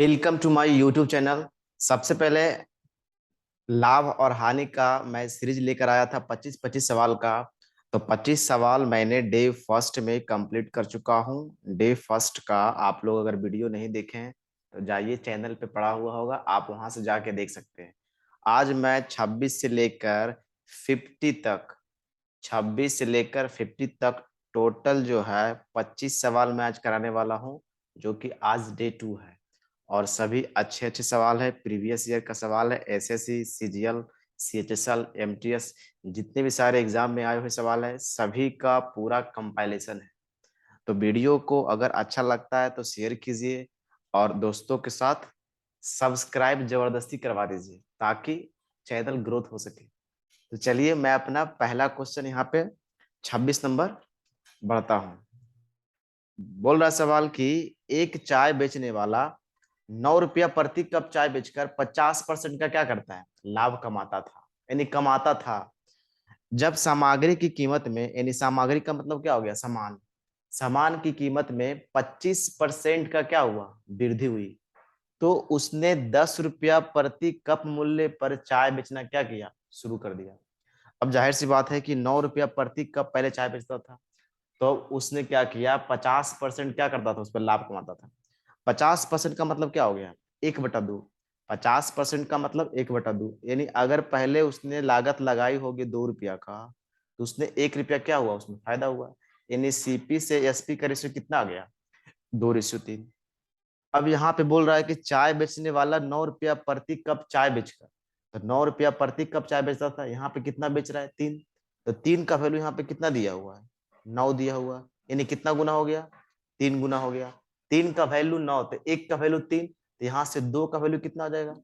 Welcome to my YouTube channel. सबसे पहले लाभ और हानि का मैं सीरीज लेकर आया था 25-25 सवाल का। तो 25 सवाल मैंने डे फर्स्ट में कंप्लीट कर चुका हूं। डे फर्स्ट का आप लोग अगर वीडियो नहीं देखें तो जाइए, चैनल पे पड़ा हुआ होगा, आप वहां से जाके देख सकते हैं। आज मैं 26 से लेकर 50 तक 26 से लेकर 50 तक टोटल जो है 25 सवाल मैं आज कराने वाला हूं, जो कि आज डे 2 है। और सभी अच्छे अच्छे सवाल है, प्रीवियस ईयर का सवाल है। एसएससी, सीजीएल, सीएचएसएल, एमटीएस, जितने भी सारे एग्जाम में आए हुए सवाल है, सभी का पूरा कंपाइलेशन है। तो वीडियो को अगर अच्छा लगता है तो शेयर कीजिए और दोस्तों के साथ सब्सक्राइब जबरदस्ती करवा दीजिए ताकि चैनल ग्रोथ हो सके। तो चलिए, मैं अपना पहला क्वेश्चन यहाँ पे 26 नंबर बढ़ता हूँ। बोल रहा सवाल कि एक चाय बेचने वाला 9 रुपया प्रति कप चाय बेचकर 50% का क्या करता है, लाभ कमाता था, यानी कमाता था। जब सामग्री की कीमत में, यानी सामग्री का मतलब क्या हो गया, सामान, सामान की कीमत में 25% का क्या हुआ, वृद्धि हुई, तो उसने 10 रुपया प्रति कप मूल्य पर चाय बेचना क्या किया, शुरू कर दिया। अब जाहिर सी बात है कि 9 रुपया प्रति कप पहले चाय बेचता था, तो उसने क्या किया, 50% क्या करता था, उस पर लाभ कमाता था। 50% का मतलब क्या हो गया, 1/2। 50% का मतलब 1/2, यानी अगर पहले उसने लागत लगाई होगी 2 रुपया का, तो उसने 1 रुपया क्या हुआ, उसमें फायदा हुआ। यानी सीपी से एसपी का रेशियो कितना आ गया, 2:3। अब यहाँ पे बोल रहा है कि चाय बेचने वाला 9 रुपया प्रति कप चाय बेचकर, तो 9 रुपया प्रति कप चाय बेचता था, यहाँ पे कितना बेच रहा है, 3। तो 3 का वैल्यू यहाँ पे कितना दिया हुआ है, 9 दिया हुआ है। यानी कितना गुना हो गया, 3 गुना हो गया। 3 का वैल्यू 9, तो 1 का वैल्यू 3, तो यहाँ से 2 का वैल्यू कितना हो जाएगा,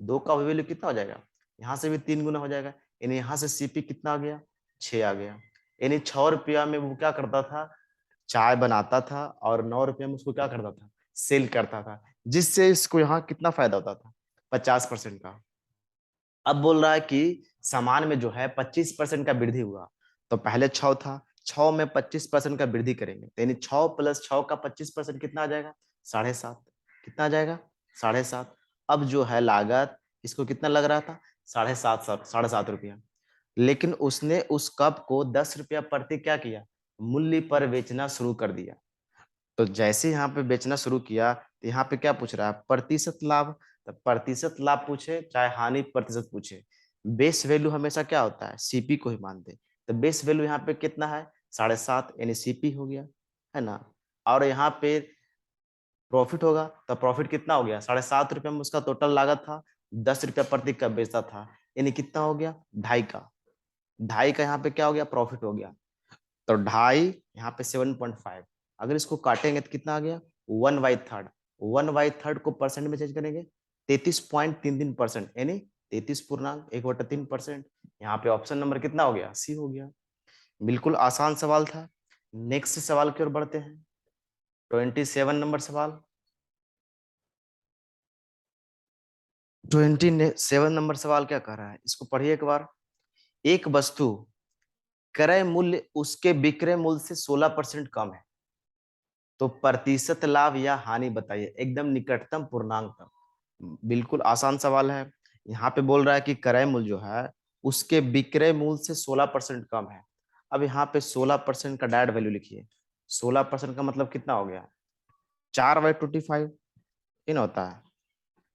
2 का वैल्यू कितना हो जाएगा, यहाँ से भी 3 गुना हो जाएगा। यानी यहाँ से सीपी कितना आ गया, 6 आ गया। यानी 6 रुपया में वो क्या करता था, चाय बनाता था, और 9 रुपये में उसको क्या करता था, सेल करता था, जिससे इसको यहाँ कितना फायदा होता था, 50% का। अब बोल रहा है कि सामान में जो है 25% का वृद्धि हुआ। तो पहले 6 था, 6 में 25% का वृद्धि करेंगे, तो यानी 6 + 6 का 25% कितना आ जाएगा, 7.5। कितना आ जाएगा, 7.5। अब जो है लागत, इसको कितना लग रहा था, 7.5, 7.5 रुपया। लेकिन उसने उस कप को 10 रुपया प्रति क्या किया, मूल्य पर बेचना शुरू कर दिया। तो जैसे यहाँ पे बेचना शुरू किया, तो यहाँ पे क्या पूछ रहा है, प्रतिशत लाभ। तो प्रतिशत लाभ पूछे चाहे हानि प्रतिशत पूछे, बेस वैल्यू हमेशा क्या होता है, सीपी को ही मानते। तो बेस वैल्यू यहाँ पे कितना है, 7.5, यानी सीपी हो गया, है ना। और यहाँ पे प्रॉफिट होगा, तो प्रॉफिट कितना हो गया, 7.5 रुपये में उसका टोटल लागत था, 10 रुपया प्रति कप बेचता था, यानी कितना हो गया, 2.5 का। 2.5 का यहाँ पे क्या हो गया, प्रॉफिट हो गया। तो 2.5 यहाँ पे 7.5, अगर इसको काटेंगे तो कितना आ गया, 1/3। 1/3 को परसेंट में चेंज करेंगे, 33.33%, यानी 33.1/3%। यहाँ पे ऑप्शन नंबर कितना हो गया, सी हो गया। बिल्कुल आसान सवाल था। नेक्स्ट सवाल की ओर बढ़ते हैं। 27 नंबर सवाल। 27 नंबर सवाल क्या कह रहा है, इसको पढ़िए एक बार। एक वस्तु क्रय मूल्य उसके विक्रय मूल्य से 16% कम है, तो प्रतिशत लाभ या हानि बताइए, एकदम निकटतम पूर्णांक तक। बिल्कुल आसान सवाल है। यहाँ पे बोल रहा है कि क्रय मूल्य जो है उसके विक्रय मूल्य से 16% कम है। अब यहाँ पे 16% का डायरेक्ट वैल्यू लिखिए। 16% का मतलब कितना हो गया, 4/25 इन होता है।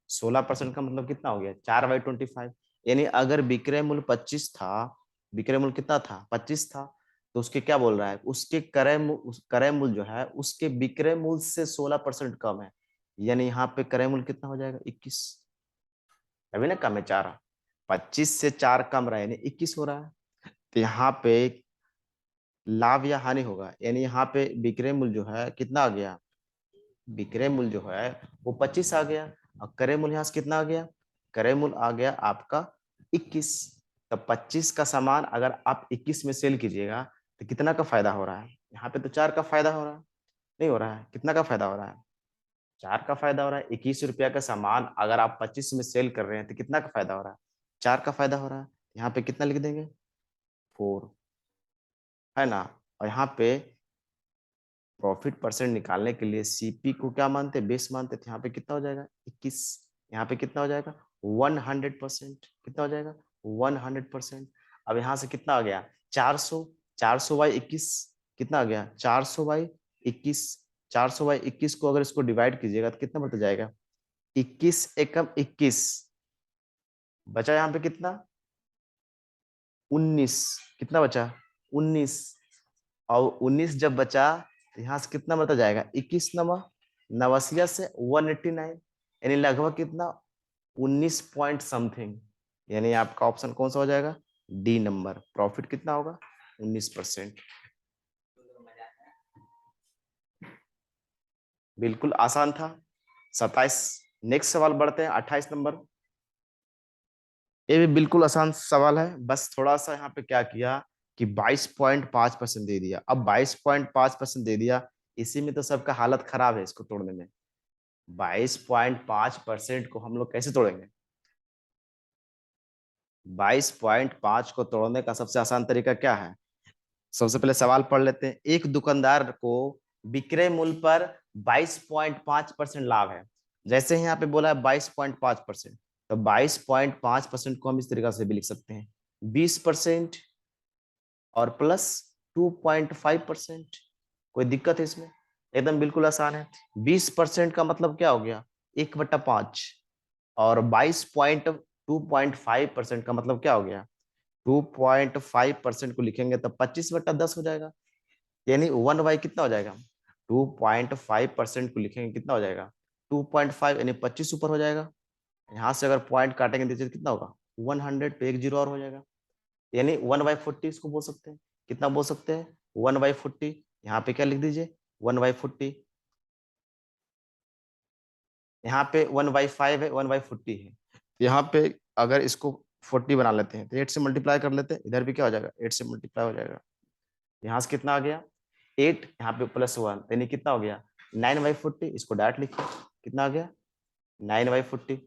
16% का मतलब कितना हो गया, 4/25। यानी अगर विक्रय मूल्य 25 था, विक्रय मूल्य कितना था, 25 था, तो उसके क्या बोल रहा है, उसके क्रय मूल्य जो है उसके विक्रय मूल्य से 16% कम है। यानी यहाँ पे क्रय मूल्य कितना हो जाएगा, 21। अभी ना कम है, 4। 25 से 4 कम रहा है, यानी 21 हो रहा है। तो यहाँ पे लाभ या हानि होगा, यानी यहाँ पे विक्रय मूल्य जो है कितना आ गया, विक्रय मूल्य जो है वो 25 आ गया, और क्रय मूल्य यहाँ से कितना आ गया, क्रय मूल्य आ गया आपका 21। तब 25 का सामान अगर आप 21 में सेल कीजिएगा तो कितना का फायदा हो रहा है, यहाँ पे तो 4 का फायदा हो रहा है, नहीं हो रहा है, कितना का फायदा हो रहा है, 4 का फायदा हो रहा है। 21 रुपया का सामान अगर आप 25 में सेल कर रहे हैं तो कितना का फायदा हो रहा है, 4 का फायदा हो रहा है। यहाँ पे कितना लिख देंगे, 4, है ना। और यहाँ पे प्रॉफिट परसेंट निकालने के लिए सीपी को क्या मानते हैं, बेस मानते थे। यहाँ पे कितना हो जाएगा 21, यहाँ पे कितना हो जाएगा 100%, कितना हो जाएगा 100%। अब यहाँ से कितना आ गया 400, 400/21 कितना आ गया 400/21, 400/21 को अगर इसको डिवाइड कीजिएगा तो कितना बढ़ता जाएगा 21 एकम 21, बचा यहाँ पे कितना 19, कितना बचा 19, और 19 जब बचा तो यहाँ से कितना बढ़ता जाएगा 21 नवासिया से 189, यानी लगभग कितना 19 पॉइंट समथिंग, यानी आपका ऑप्शन कौन सा हो जाएगा डी नंबर, प्रॉफिट कितना होगा 19%। बिल्कुल आसान था। 27, नेक्स्ट सवाल बढ़ते हैं 28 नंबर। ये भी बिल्कुल आसान सवाल है, बस थोड़ा सा यहाँ पे क्या किया कि 22.5% दे दिया। अब 22.5% दे दिया, इसी में तो सबका हालत खराब है इसको तोड़ने में। 22.5% को हम लोग कैसे तोड़ेंगे? 22.5 को तोड़ने का सबसे आसान तरीका क्या है? सबसे पहले सवाल पढ़ लेते हैं। एक दुकानदार को विक्रय मूल्य पर 22.5% लाभ है। जैसे ही यहाँ पे बोला है 22.5%, तो 22.5% को हम इस तरीके से भी लिख सकते हैं 20% और प्लस 2.5%। कोई दिक्कत है इसमें? एकदम बिल्कुल आसान है। 20% का मतलब क्या हो गया 1/5, और 22.2.5% का मतलब क्या हो गया 2.5% को लिखेंगे तो 25/10 हो जाएगा, यानी 1/, कितना हो जाएगा 2.5% को लिखेंगे कितना हो जाएगा 2.5, यानी 25 ऊपर हो जाएगा। यहाँ से अगर पॉइंट काटेंगे तो कितना होगा 100 पे एक जीरो और हो जाएगा, यानी 1/40 इसको बोल सकते हैं। कितना बोल सकते हैं 1/40। यहाँ पे क्या लिख दीजिए 1/40, यहाँ पे 1/5 है, 1/40 है। यहाँ पे अगर इसको 40 बना लेते हैं तो 8 से मल्टीप्लाई कर लेते हैं, इधर भी क्या हो जाएगा 8 से मल्टीप्लाई हो जाएगा। यहाँ से कितना आ गया 8, यहाँ पे +1, यानी कितना हो गया 9/40। इसको डायरेक्ट लिखिए कितना आ गया 9/40।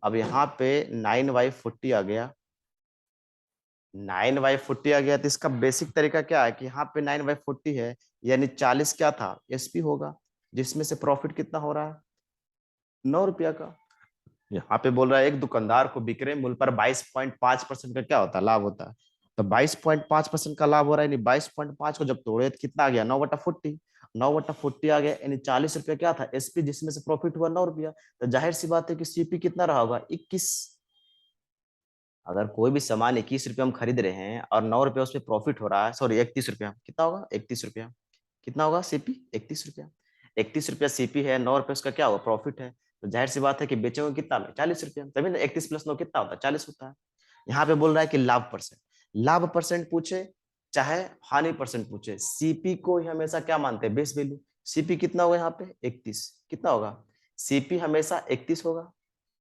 अब यहाँ पे 9/40 आ गया, 9/40 आ गया, तो इसका बेसिक तरीका क्या है कि यहाँ पे 9/40 है, यानी 40 क्या था एसपी होगा, जिसमें से प्रॉफिट कितना हो रहा है 9 रुपया का। यहाँ पे बोल रहा है एक दुकानदार को विक्रय मूल्य पर 22.5% का क्या होता है लाभ होता है, तो 22.5% का लाभ हो रहा है, यानी 22.5 को जब तोड़े तो कितना आ गया 9/40, 9/40 आ गया, यानी 40 रुपया क्या था एसपी, जिसमें से प्रॉफिट हुआ 9 रुपया। तो जाहिर सी बात है कि सीपी कितना रहा होगा 21। अगर कोई भी सामान 21 रुपये हम खरीद रहे हैं और 9 रुपये उस पर प्रॉफिट हो रहा है, सॉरी 31 रुपया, कितना होगा 31 रुपया, कितना होगा सीपी 31 रुपया, 31 रुपया सीपी है, 9 रुपये उसका क्या होगा प्रॉफिट है, तो जाहिर सी बात है कि बेचोगे कितना में 40 रुपया, तभी ना 31 + 9 कितना होता है 40 होता है। यहाँ पे बोल रहा है कि लाभ परसेंट, लाभ परसेंट पूछे चाहे हानि परसेंट पूछे, सीपी को ही हमेशा क्या मानते हैं बेस वैल्यू। सीपी कितना होगा यहाँ पे 31, कितना होगा सीपी हमेशा 31 होगा,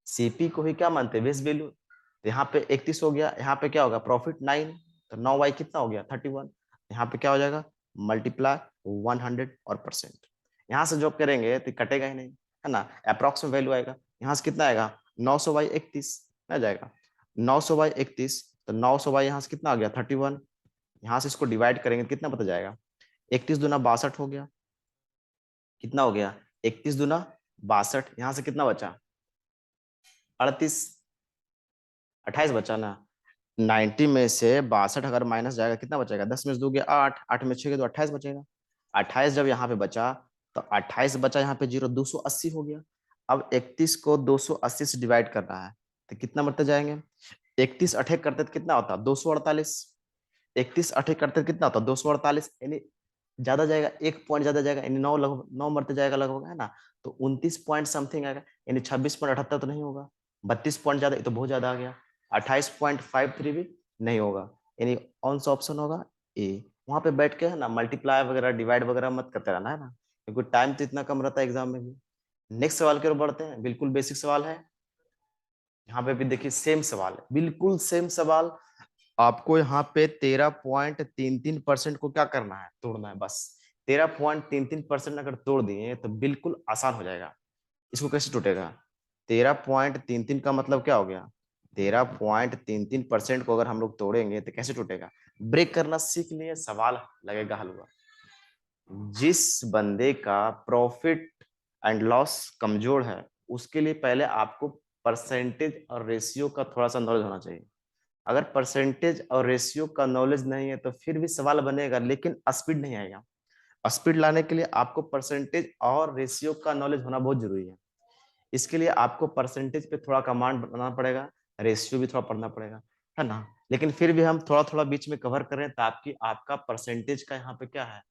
सीपी को ही क्या मानते हैं बेस वैल्यू। तो यहाँ पे 31 हो गया, यहाँ पे क्या होगा प्रॉफिट 9, तो 9/, कितना हो गया 31। यहाँ पे क्या हो जाएगा मल्टीप्लाई 100 और परसेंट। यहाँ से जॉब करेंगे तो कटेगा ही नहीं, है ना, अप्रॉक्स में वैल्यू आएगा। यहाँ से कितना आएगा 900/31 आ जाएगा, 900/31, तो 900 यहाँ से कितना आ गया 31। यहाँ से इसको डिवाइड करेंगे कितना पता जाएगा 31 दूना 62 हो गया, कितना हो गया 31 दूना 62, यहाँ से कितना बचा 38, 28 बचा ना। 90 में से 62 अगर माइनस जाएगा कितना बचेगा 10 में से 2 गया 8, 8 में 6 गया तो 28 बचेगा। 28 जब यहाँ पे बचा तो 28 बचा यहाँ पे 0, 280 हो गया। अब 31 को 280 से डिवाइड कर रहा है तो कितना बढ़ते जाएंगे 31 अठे करते तो कितना होता 248, 31 अठे करते तो कितना होता 248, यानी ज्यादा जाएगा, एक पॉइंट ज्यादा जाएगा, यानी 9 लगभग 9 मरते जाएगा लगभग, है ना। तो 29 पॉइंट समथिंग आएगा, यानी 26.78 तो नहीं होगा, 32 पॉइंट ज्यादा, ये तो बहुत ज्यादा आ गया। 28.53 भी नहीं होगा, यानी कौन सा ऑप्शन होगा ए। वहां पे बैठ के है ना मल्टीप्लाई वगैरह डिवाइड वगैरह मत करते रहना, है ना, क्योंकि टाइम तो इतना कम रहता है एग्जाम में भी। नेक्स्ट सवाल की ओर बढ़ते हैं, बिल्कुल बेसिक सवाल है। यहाँ पे भी देखिए सेम सवाल है, बिल्कुल सेम सवाल। आपको यहाँ पे 13.33% को क्या करना है तोड़ना है बस। 13.33% अगर तोड़ दिए तो बिल्कुल आसान हो जाएगा। इसको कैसे टूटेगा 13.33 का मतलब क्या हो गया 13.33% को अगर हम लोग तोड़ेंगे तो कैसे टूटेगा। ब्रेक करना सीख लिए, सवाल लगेगा हलवा। जिस बंदे का प्रॉफिट एंड लॉस कमजोर है उसके लिए पहले आपको परसेंटेज और रेशियो का थोड़ा सा नॉलेज होना चाहिए। अगर परसेंटेज और रेशियो का नॉलेज नहीं है तो फिर भी सवाल बनेगा लेकिन स्पीड नहीं आएगा। स्पीड लाने के लिए आपको परसेंटेज और रेशियो का नॉलेज होना बहुत जरूरी है। इसके लिए आपको परसेंटेज पे थोड़ा कमांड बनाना पड़ेगा, रेशियो भी थोड़ा पढ़ना पड़ेगा, है ना। लेकिन फिर भी हम थोड़ा थोड़ा बीच में कवर कर रहे हैं ताकि आपका परसेंटेज का यहाँ पे क्या है,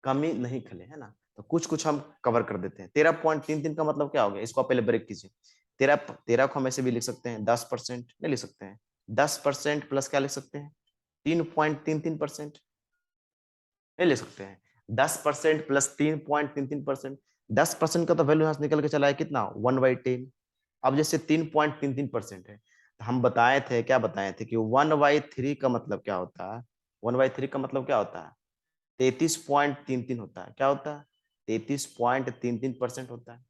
कमी नहीं खले, है ना। तो कुछ कुछ हम कवर कर देते हैं। 13.33 का मतलब क्या हो गया, इसको आप पहले ब्रेक कीजिए। 13 को हम ऐसे भी लिख सकते हैं 10%, नहीं लिख सकते हैं 10% प्लस क्या लिख सकते हैं 3.33%, नहीं ले सकते हैं 10% प्लस 3.33%। 10% का तो वैल्यू यहाँ से निकल के चला है कितना 1/10। अब जैसे 3.33% है तो हम बताए थे, क्या बताए थे कि 1/3 का मतलब क्या होता है, 1/3 का मतलब क्या होता है 33.33 होता है। क्या होता है 33.33% होता है।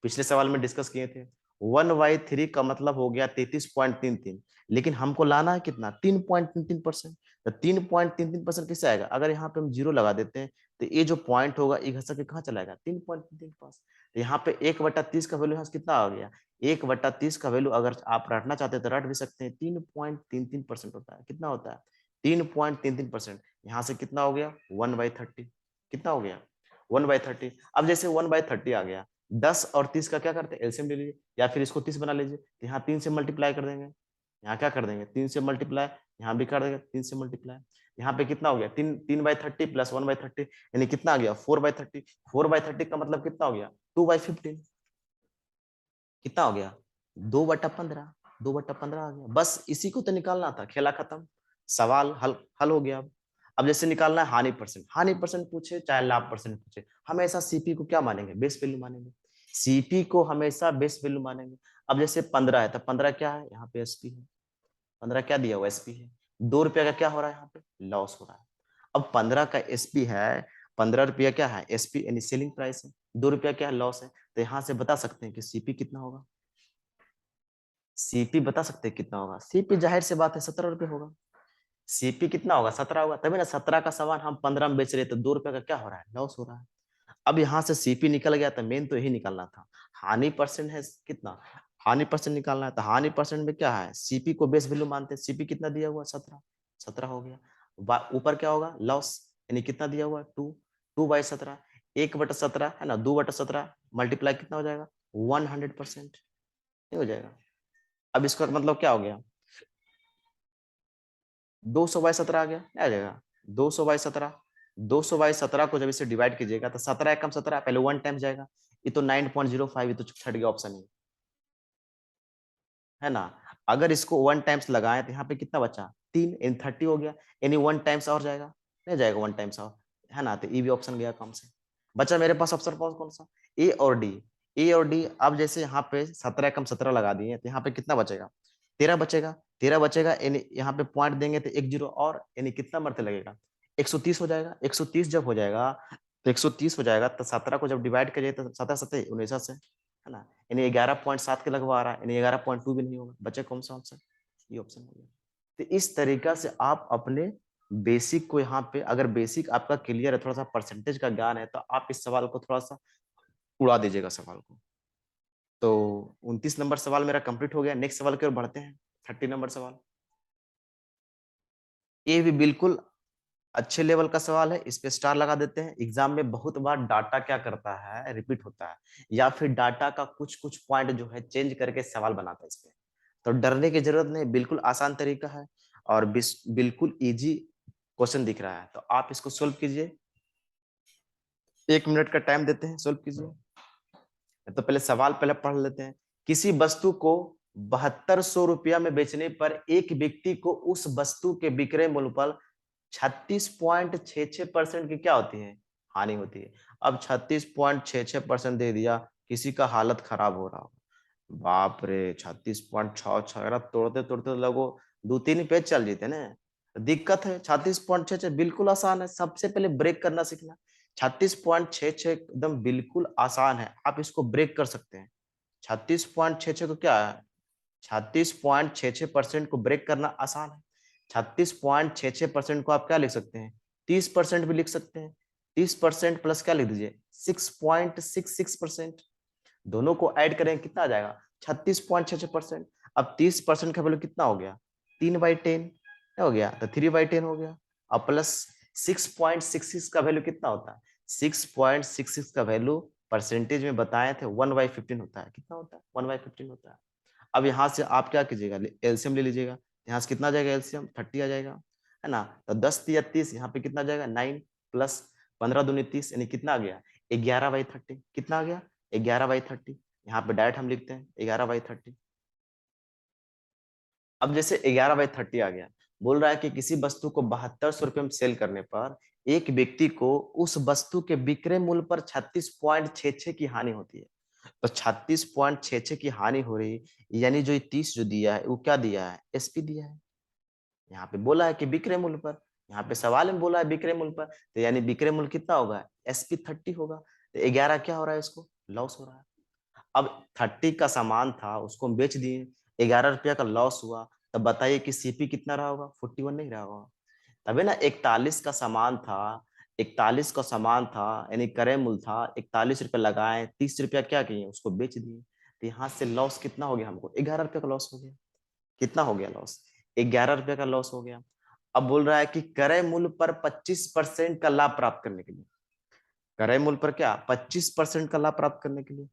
पिछले सवाल में डिस्कस किए थे 1/3 का मतलब हो गया 33.33, लेकिन हमको लाना है कितना 3.33%। तो 3.33% किससे आएगा, अगर यहाँ पे हम जीरो लगा देते हैं तो ये जो पॉइंट होगा ये घसक के कहाँ चला जाएगा 3.33 पास। तो यहाँ पे 1/30 का वैल्यू यहाँ से कितना आ गया, 1/30 का वैल्यू अगर आप रटना चाहते हैं तो रट भी सकते हैं 3.33% होता है। कितना होता है 3.33%। यहाँ से कितना हो गया 1/30, कितना हो गया 1/30। अब जैसे 1/30 आ गया 10 और 30 का क्या करते हैं एलसीएम ले लीजिए या फिर इसको 30 बना लीजिए। तो यहाँ 3 से मल्टीप्लाई कर देंगे, यहाँ क्या कर देंगे 3 से मल्टीप्लाई, यहाँ भी कर देंगे 3 से मल्टीप्लाई। यहाँ पे कितना हो गया 3/30 प्लस 1/30 यानी कितना आ गया 4/30। 4/30 का मतलब कितना हो गया 2/15, कितना हो गया 2/15, 2/15 आ गया। बस इसी को तो निकालना था, खेला खत्म, सवाल हल हल हो गया। अब जैसे निकालना है हानि परसेंट, हानि परसेंट पूछे चाहे लाभ परसेंट पूछे हमेशा सीपी को क्या मानेंगे बेस वैल्यू मानेंगे, सीपी को हमेशा बेस वैल्यू मानेंगे। अब जैसे 15 है तो 15 क्या है यहाँ पे एसपी है, 15 क्या दिया हुआ एसपी है, 2 रुपया का क्या हो रहा है यहाँ पे लॉस हो रहा है। अब 15 का एसपी है, 15 रुपया क्या है एसपी यानी सेलिंग प्राइस है, 2 रुपया क्या लॉस है। तो यहाँ से बता सकते हैं कि सीपी कितना होगा, सीपी बता सकते हैं कितना होगा, सीपी जाहिर से बात है 17 रुपये होगा। सीपी कितना होगा 17 होगा, तभी ना 17 का सामान हम 15 में बेच रहे तो 2 रुपए का क्या हो रहा है लॉस हो रहा है। अब यहाँ से सीपी निकल गया तो मेन तो यही निकालना था, हानि परसेंट है कितना, हानि परसेंट निकालना है। तो हानि परसेंट में क्या है सीपी को बेस वैल्यू मानते हैं, सीपी कितना दिया हुआ 17, 17 हो गया। ऊपर क्या होगा लॉस यानी कितना दिया हुआ 2, 2/17, 1/17 है ना, 2/17 मल्टीप्लाई कितना हो जाएगा 100%, नहीं हो जाएगा। अब इसका मतलब क्या हो गया 200/17 आ गया, क्या आ जाएगा 200/17। 200/17 को जब इसे डिवाइड कीजिएगा तो 17 एकम 17 पहले 1 टाइम जाएगा, ये तो 9.05, ये तो छट गया ऑप्शन ही, है ना। अगर इसको 1 टाइम्स लगाएं तो यहाँ पे कितना बचा 3 इन 30 हो गया, यानी 1 टाइम्स और जाएगा, नहीं जाएगा 1 टाइम्स और, है ना। तो ई भी ऑप्शन गया कम से, बचा मेरे पास ऑप्शन कौन सा ए और डी, ए और डी। अब जैसे यहाँ पे 17 एकम 17 लगा दिए तो यहाँ पे कितना बचेगा 13 बचेगा, 13 बचेगा यानी यहाँ पे पॉइंट देंगे तो एक जीरो और, यानी कितना मरते लगेगा 130 हो जाएगा। 130 जब हो जाएगा तो 130 हो जाएगा तो 17 को जब डिवाइड करिए तो 17 17 19 से, है ना, यानी 11.7 के लगभग आ रहा है, यानी 11.2 भी नहीं होगा, बचे कौन सा ऑप्शन, ये ऑप्शन हो गया। तो इस तरीका से आप अपने बेसिक को यहाँ पे, अगर बेसिक आपका क्लियर है, थोड़ा सा परसेंटेज का ज्ञान है, तो आप इस सवाल को थोड़ा सा उड़ा दीजिएगा सवाल को। तो 29 नंबर सवाल मेरा कंप्लीट हो गया। नेक्स्ट सवाल की ओर बढ़ते हैं, 30 नंबर सवाल। ये भी बिल्कुल अच्छे लेवल का सवाल है, इस पे स्टार लगा देते हैं। एग्जाम में बहुत बार डाटा क्या करता है रिपीट होता है, या फिर डाटा का कुछ कुछ पॉइंट जो है चेंज करके सवाल बनाता है इस पे। तो डरने की जरूरत नहीं, बिल्कुल आसान तरीका है और बिल्कुल इजी क्वेश्चन दिख रहा है। तो आप इसको सोल्व कीजिए, 1 मिनट का टाइम देते हैं, सोल्व कीजिए। तो पहले सवाल पहले पढ़ लेते हैं। किसी वस्तु को 7200 रुपया में बेचने पर एक व्यक्ति को उस वस्तु के विक्रय मूल्य पर 36.66% की क्या होती है हानि होती है। अब 36.66% दे दिया, किसी का हालत खराब हो रहा हो, बाप रे 36.66 तोड़ते तोड़ते लगो 2-3 पेज चल जीते ना। दिक्कत है 36.66 बिल्कुल आसान है, सबसे पहले ब्रेक करना सीखना। 36.66 एकदम बिल्कुल आसान है, आप इसको ब्रेक कर सकते हैं। 36.66 को क्या है, 36.66% को ब्रेक करना आसान है। 36.66% को आप क्या लिख सकते हैं 30% भी लिख सकते हैं। 30% प्लस क्या लिख दीजिए 6.66%, दोनों को ऐड करें कितना आ जाएगा 36.66%। अब 30% का वैल्यू कितना हो गया 3/10 हो गया, तो 3/10 हो गया। अब प्लस 6.66 का वैल्यू कितना होता है 6.66 का वैल्यू परसेंटेज में बताए थे 1/15 होता है, कितना होता है 1/15 होता है। अब यहाँ से आप क्या कीजिएगा एलसीएम ले लीजिएगा, यहाँ से कितना आ जाएगा एलसीएम 30 आ जाएगा, है ना। तो 10 या 30 यहाँ पे कितना आ जाएगा 9 प्लस 15 दूनी 30 यानी कितना आ गया 11/30, कितना आ गया 11/30। यहाँ पे डायरेक्ट हम लिखते हैं 11/30। अब जैसे 11/30 आ गया, बोल रहा है कि किसी वस्तु को 7200 रुपये में सेल करने पर एक व्यक्ति को उस वस्तु के विक्रय मूल्य पर 36.66 की हानि होती है। तो 36.66 की हानि हो रही, यानी जो ये 30 जो दिया है वो क्या दिया है एसपी दिया है। यहाँ पे बोला है कि विक्रय मूल्य पर, यहाँ पे सवाल में बोला है विक्रय मूल्य पर, तो यानी विक्रय मूल्य कितना होगा एसपी 30 होगा। तो 11 क्या हो रहा है इसको लॉस हो रहा है। अब 30 का सामान था उसको हम बेच दिए, 11 रुपया का लॉस हुआ, तब बताइए कि सीपी कितना रहा होगा 41 नहीं रहा होगा। तभी ना 41 का सामान था, 41 का सामान था यानी क्रय मूल्य था 41 रुपये लगाए, 30 रुपया क्या किए उसको बेच दिए, तो यहाँ से लॉस कितना हो गया हमको 11 रुपये का लॉस हो गया। कितना हो गया लॉस 11 रुपये का लॉस हो गया। अब बोल रहा है कि क्रय मूल्य पर 25% का लाभ प्राप्त करने के लिए, क्रय मूल्य पर क्या 25% का लाभ प्राप्त करने के लिए,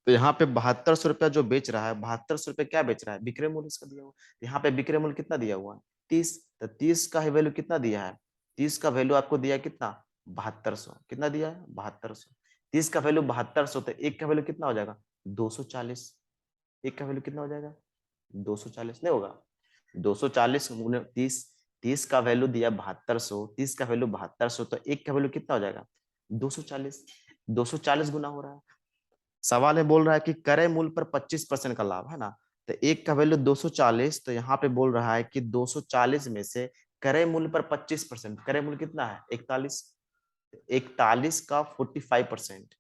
तो यहाँ पे 7200 रुपया जो बेच रहा है 7200 रुपये क्या बेच रहा है विक्रय मूल्य इसका दिया हुआ, यहाँ पे विक्रय मूल्य कितना दिया हुआ है 30, तो 30 का वैल्यू कितना दिया है 30 का वैल्यू आपको दिया कितना 7200, कितना दिया है 7200, 30 का वैल्यू 7200, तो एक का वैल्यू कितना हो जाएगा 240, एक का वैल्यू कितना हो जाएगा 240 नहीं होगा 240 30, 30 का वैल्यू दिया 7200, 30 का वैल्यू 7200, तो एक का वैल्यू कितना हो जाएगा 240, 240 गुना हो रहा है। सवाल में बोल रहा है कि क्रय मूल्य पर 25% का लाभ, है ना। तो एक का वैल्यू 240, तो यहाँ पे बोल रहा है कि 240 में से क्रय मूल्य पर 25%, क्रय मूल्य कितना है 41, 41 का 45%,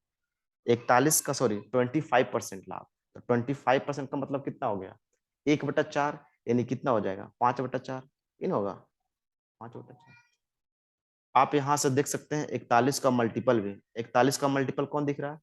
41 का सॉरी 25% लाभ, तो 25% का मतलब कितना हो गया 1/4, यानी कितना हो जाएगा 5/4, इन होगा 5/4। आप यहाँ से देख सकते हैं 41 का मल्टीपल भी, 41 का मल्टीपल कौन दिख रहा है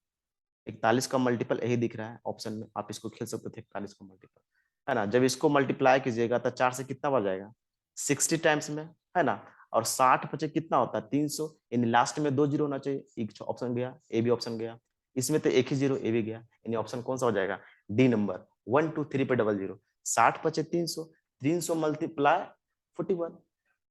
41 का मल्टीपल यही दिख रहा है ऑप्शन में, आप इसको खेल सकते थे 41 का मल्टीपल, है ना। जब इसको मल्टीप्लाई कीजिएगा तो 4 से कितना बढ़ जाएगा 60 टाइम्स में, है ना। और 60 बचे कितना होता है 300, यानी लास्ट में 2 जीरो होना चाहिए, एक ऑप्शन गया ए भी ऑप्शन गया, इसमें तो एक ही जीरो ए भी गया, यानी ऑप्शन कौन सा हो जाएगा डी नंबर 1 2 3 पे डबल जीरो। 60 बचे 300, 300 मल्टीप्लाई 41,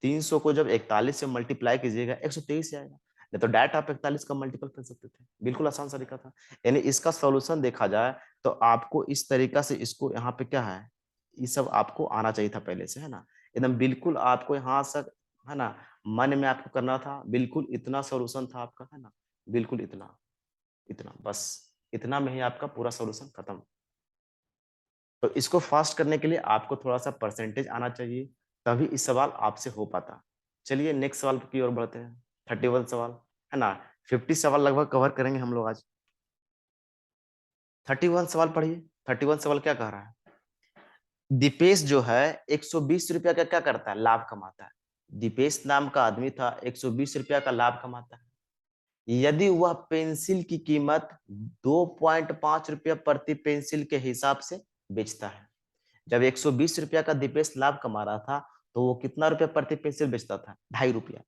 300 को जब 41 से मल्टीप्लाई कीजिएगा 123 आएगा, नहीं तो डायरेक्ट आप 41 का मल्टीपल कर सकते थे, बिल्कुल आसान तरीका था। यानी इसका सॉल्यूशन देखा जाए तो आपको इस तरीका से इसको यहाँ पे क्या है ये सब आपको आना चाहिए था पहले से, है ना। एकदम बिल्कुल आपको यहाँ से, है ना, मन में आपको करना था, बिल्कुल इतना सॉल्यूशन था आपका, है ना, बिल्कुल इतना इतना बस, इतना में ही आपका पूरा सॉल्यूशन खत्म। तो इसको फास्ट करने के लिए आपको थोड़ा सा परसेंटेज आना चाहिए, तभी इस सवाल आपसे हो पाता। चलिए नेक्स्ट सवाल की ओर बढ़ते हैं, 31 सवाल, है ना। 50 सवाल लगभग कवर करेंगे हम लोग आज। 31 सवाल पढ़िए, 31 सवाल क्या कह रहा है, दीपेश जो है 120 रुपया का क्या करता है लाभ कमाता है। दीपेश नाम का आदमी था 120 रुपया का लाभ कमाता है, यदि वह पेंसिल की कीमत 2.5 रुपया प्रति पेंसिल के हिसाब से बेचता है। जब 120 रुपया का दीपेश लाभ कमा रहा था तो वो कितना रुपया प्रति पेंसिल बेचता था 2.5 रुपया,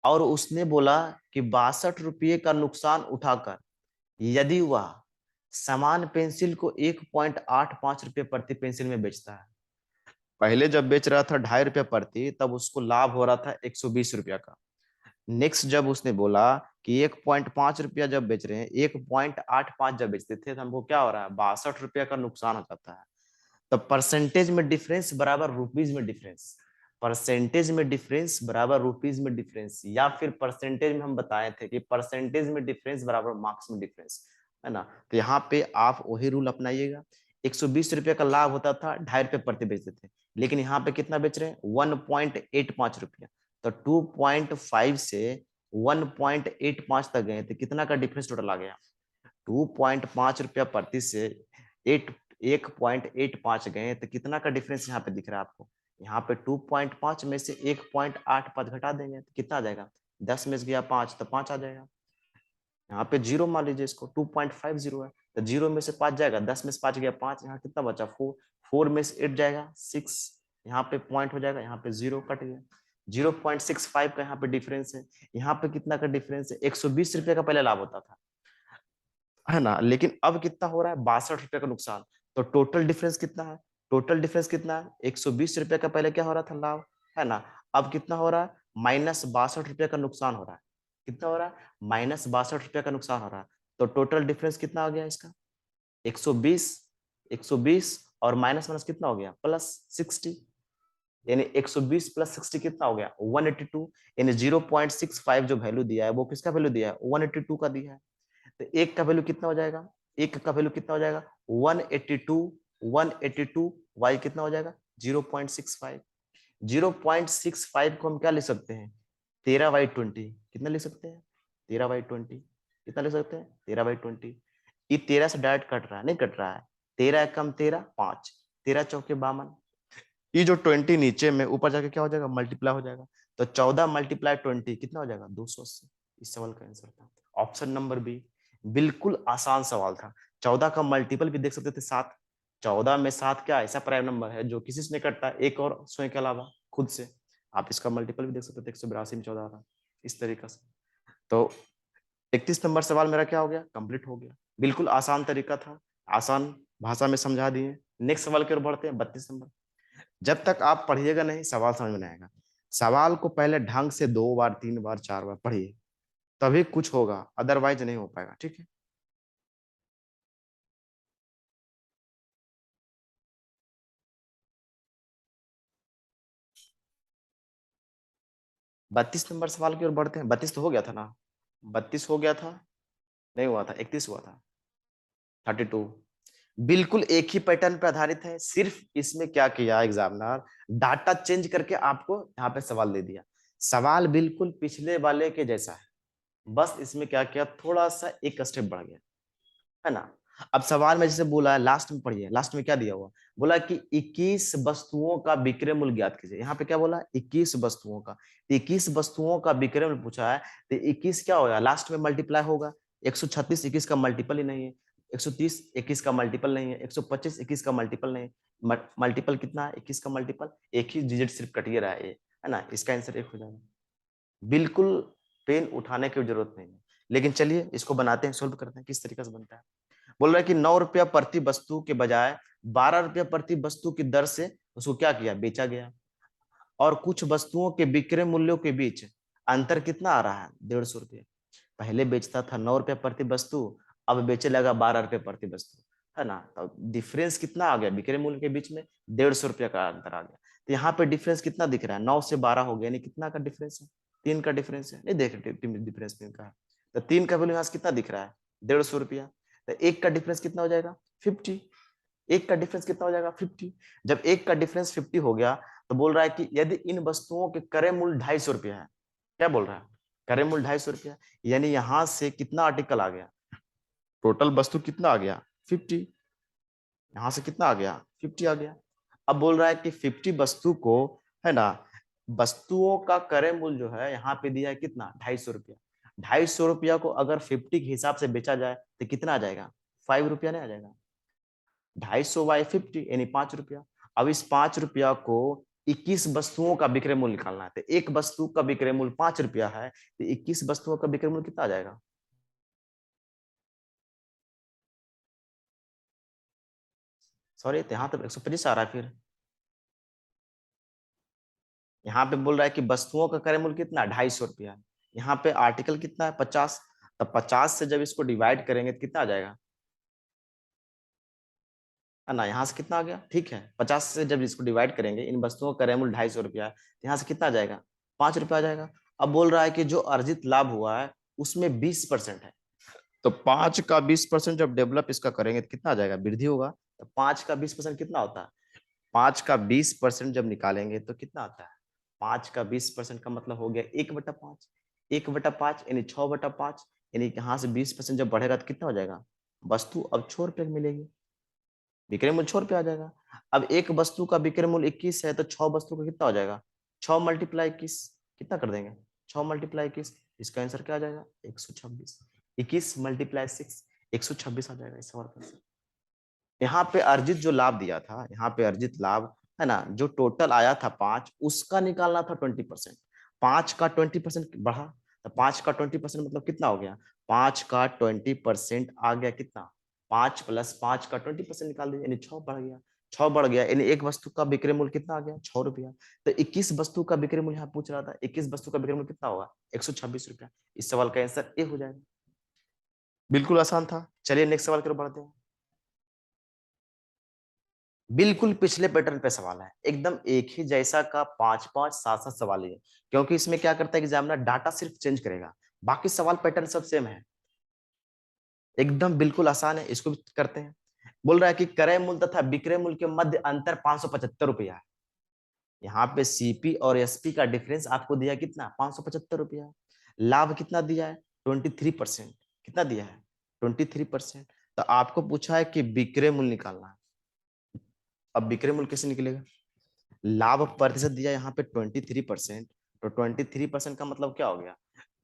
और उसने बोला कि 62 रुपये का नुकसान उठाकर यदि वह समान पेंसिल को 1.85 रुपये प्रति पेंसिल में बेचता है। पहले जब बेच रहा था 2.5 रुपया प्रति, तब उसको लाभ हो रहा था 120 रुपया का। नेक्स्ट जब उसने बोला कि 1.5 रुपया जब बेच रहे हैं, 1.85 जब बेचते थे तो हमको क्या हो रहा है 62 रुपया का नुकसान हो जाता है। तो परसेंटेज में डिफरेंस बराबर रुपीज में डिफरेंस, परसेंटेज में डिफरेंस बराबर रुपीज में डिफरेंस, या फिर परसेंटेज में हम बताए थे कि परसेंटेज में डिफरेंस बराबर मार्क्स में डिफरेंस, है ना। तो यहाँ पे आप वही रूल अपनाइएगा। 120 रुपये का लाभ होता था 2.5 रुपये प्रति बेचते थे, लेकिन यहाँ पे कितना बेच रहे हैं 1.85 रुपया, तो 2.5 से 1.85 तक गए, तो कितना का डिफरेंस टोटल आ गया 2.5 रुपया प्रति से 1.85 गए, तो कितना का डिफरेंस यहाँ पे दिख रहा है आपको, यहाँ पे 2.5 में से 1.85 घटा देंगे तो कितना आ जाएगा 10 में से गया 5 तो 5 आ जाएगा। यहाँ पे 0 मान लीजिए इसको, 2.50 है तो 0 में से 5 जाएगा, 10 में से 5 गया 5, यहाँ कितना बचा 4, 4 में से 8 जाएगा 6, यहाँ पे पॉइंट हो जाएगा, यहाँ पे 0 कट गया। 0.65 का यहाँ पे डिफरेंस है। यहाँ पे कितना का डिफरेंस है, 120 रुपए का पहले लाभ होता था, है ना, लेकिन अब कितना हो रहा है, 62 रुपए का नुकसान। तो टोटल डिफरेंस कितना है, टोटल डिफरेंस कितना है, 120 रुपए का पहले क्या हो रहा था लाभ, है ना, अब कितना हो रहा है, -62 रुपए का नुकसान हो रहा है। कितना हो रहा है, -62 रुपए का नुकसान हो रहा है। तो टोटल डिफरेंस कितना आ गया इसका, 120, 120 और माइनस माइनस कितना हो गया, +60, यानी 120 +60 कितना हो गया, 182, यानी 0.65 जो वैल्यू दिया है वो किसका वैल्यू दिया है, 182 का दिया है। तो एक का वैल्यू कितना हो जाएगा, एक का वैल्यू कितना हो जाएगा, 182, 182, y कितना हो जाएगा 0.65। 0.65 को हम क्या लिख सकते हैं, 13/20, कितना लिख सकते हैं, 13/20, कितना लिख सकते हैं, 13/20। ये 13 से डायरेक्ट कट रहा है, नहीं कट रहा है, 13 कम 13 5, 13 चौके 52, ये जो 20 नीचे में ऊपर जाके क्या हो जाएगा, मल्टीप्लाई हो जाएगा। तो 14 × 20 कितना हो जाएगा, 280। इस सवाल का आंसर था ऑप्शन नंबर बी। बिल्कुल आसान सवाल था। 14 का मल्टीपल भी देख सकते थे 7, 14 में 7 क्या ऐसा प्राइम नंबर है जो किसी से नहीं कटता, एक और स्वयं के अलावा खुद से। आप इसका मल्टीपल भी देख सकते थे, 182 में 14 था, इस तरीका से। तो 31 नंबर सवाल मेरा क्या हो गया, कंप्लीट हो गया। बिल्कुल आसान तरीका था, आसान भाषा में समझा दिए। नेक्स्ट सवाल की ओर बढ़ते हैं, 32 नंबर। जब तक आप पढ़िएगा नहीं सवाल समझ में नहीं आएगा। सवाल को पहले ढंग से 2 बार 3 बार 4 बार पढ़िए, तभी कुछ होगा, अदरवाइज नहीं हो पाएगा, ठीक है। 32 नंबर सवाल की ओर बढ़ते हैं। 32 तो हो गया था ना, 32 हो गया था, नहीं हुआ था, 31 हुआ था, 32। बिल्कुल एक ही पैटर्न पे आधारित है, सिर्फ इसमें क्या किया एग्जामिनर, डाटा चेंज करके आपको यहाँ पे सवाल दे दिया। सवाल बिल्कुल पिछले वाले के जैसा है, बस इसमें क्या किया, थोड़ा सा एक स्टेप बढ़ गया, है ना। अब सवाल में जैसे बोला है, लास्ट में पढ़िए, लास्ट में क्या दिया हुआ, बोला कि 21 वस्तुओं का विक्रय मूल्य ज्ञात कीजिए। यहाँ पे क्या बोला, 21 वस्तुओं का, 21 वस्तुओं का विक्रय मूल्य पूछा है, तो 21 क्या होगा, लास्ट में मल्टीप्लाई होगा। 136 21 का मल्टीपल ही नहीं है, 130 21 का मल्टीपल नहीं है, 125 21 का मल्टीपल नहीं है। मल्टीपल कितना है 21 का मल्टीपल, एक ही डिजिट सिर्फ कटिए रहा है ये, है ना, इसका आंसर एक हो जाएगा। बिल्कुल पेन उठाने की जरूरत नहीं है। लेकिन चलिए इसको बनाते हैं, सोल्व करते हैं किस तरीके से बनता है। बोल रहा है कि 9 रुपया प्रति वस्तु के बजाय 12 रुपया प्रति वस्तु की दर से उसको क्या किया, बेचा गया। और कुछ वस्तुओं के विक्रय मूल्यों के बीच अंतर कितना आ रहा है, 150 रुपया। पहले बेचता था 9 रुपया प्रति वस्तु, अब बेचे लगा 12 रुपये प्रति वस्तु, है ना। तो डिफरेंस कितना आ गया विक्रय मूल्य के बीच में, 150 रुपया का अंतर आ गया। तो यहाँ पे डिफरेंस कितना दिख रहा है, 9 से 12 हो गया, यानी कितना का डिफरेंस है, 3 का डिफरेंस है, नहीं देख डिफरेंस 3 का है। तो 3 का वैल्यू यहाँ से कितना दिख रहा है, 150 रुपया। तो एक का डिफरेंस कितना हो जाएगा, 50। एक का डिफरेंस कितना हो जाएगा, 50। जब एक का डिफरेंस 50 हो गया, तो बोल रहा है कि यदि इन वस्तुओं के क्रय मूल्य 250 रुपया है, क्या बोल रहा है, क्रय मूल्य 250 रुपया, यानी यहां से कितना आर्टिकल आ गया, टोटल वस्तु कितना आ गया 50, यहां से कितना आ गया 50 आ गया। अब बोल रहा है कि 50 वस्तु को, है ना, वस्तुओं का क्रय मूल्य जो है यहाँ पे दिया है कितना, 250 रुपया। 250 रुपया को अगर 50 के हिसाब से बेचा जाए तो कितना आ जाएगा, 5 रुपया नहीं आ जाएगा। 250/50 यानी 5 रुपया। अब इस 5 रुपया को 21 वस्तुओं का विक्रय मूल्य निकालना है, तो एक वस्तु का विक्रय मूल्य 5 रुपया है, तो 21 वस्तुओं का विक्रय मूल्य कितना आ जाएगा, सॉरी यहाँ तो 125 आ रहा है। फिर यहाँ पे बोल रहा है कि वस्तुओं का क्रय मूल्य कितना, 250 रुपया है। यहाँ पे आर्टिकल कितना है, 50। तो 50 से जब इसको डिवाइड करेंगे तो कितना आ जाएगा, है ना, यहाँ से कितना आ गया, ठीक है। 50 से जब इसको डिवाइड करेंगे, इन वस्तुओं का क्रय मूल्य 250 रुपया है, तो यहाँ से कितना आ जाएगा, 5 रुपया आ जाएगा। अब बोल रहा है कि जो अर्जित लाभ हुआ है उसमें 20% है, तो 5 का 20% जब डेवलप इसका करेंगे तो कितना आ जाएगा, वृद्धि होगा। तो 5 का 20% कितना होता है, 5 का 20% जब निकालेंगे तो कितना आता है, 5 का 20% का मतलब हो गया 1/5, 1/5 यानी 6/5, यानी यहाँ से 20% जब बढ़ेगा तो कितना हो जाएगा, वस्तु अब 6 रुपए की मिलेगी, विक्रय मूल्य 6 रुपए आ जाएगा। अब एक वस्तु का विक्रय मूल्य 21 है, तो 6 वस्तु का कितना हो जाएगा, 6 × 21 कितना कर देंगे, 6 मल्टीप्लाई 21, इसका आंसर क्या आ जाएगा 126। 21 मल्टीप्लाई 6 126 आ जाएगा इस सवाल का आंसर। यहाँ पे अर्जित जो लाभ दिया था, यहाँ पे अर्जित लाभ है ना, जो टोटल आया था 5, उसका निकालना था 20%। 5 का 20% बढ़ा, तो 5 का 20% मतलब कितना हो गया, 5 का 20% आ गया कितना, 5 + 5 का 20% निकाल दिया, यानी 6 बढ़ गया। 6 बढ़ गया यानी एक वस्तु का विक्रय मूल्य कितना आ गया, 6 रुपया। तो 21 वस्तु का विक्रय मूल्य यहाँ पूछ रहा था, 21 वस्तु का विक्रय मूल्य कितना होगा, 126 रुपया। इस सवाल का आंसर ए हो जाएगा। बिल्कुल आसान था। चलिए नेक्स्ट सवाल की ओर बढ़ते हैं। बिल्कुल पिछले पैटर्न पे सवाल है, एकदम एक ही जैसा का 5-5 7-7 सवाल है, क्योंकि इसमें क्या करता है एग्जामिनर, डाटा सिर्फ चेंज करेगा, बाकी सवाल पैटर्न सब सेम है। एकदम बिल्कुल आसान है, इसको भी करते हैं। बोल रहा है कि क्रय मूल्य तथा विक्रय मूल्य के मध्य अंतर 575 रुपया है। यहाँ पे सीपी और एसपी का डिफरेंस आपको दिया कितना, 575 रुपया। लाभ कितना दिया है, 23%। कितना दिया है, 23%। तो आपको पूछा है कि विक्रय मूल्य निकालना है। अब विक्रय मूल्य कैसे निकलेगा, लाभ प्रतिशत दिया यहाँ पे 23%, तो 23% का मतलब क्या हो गया,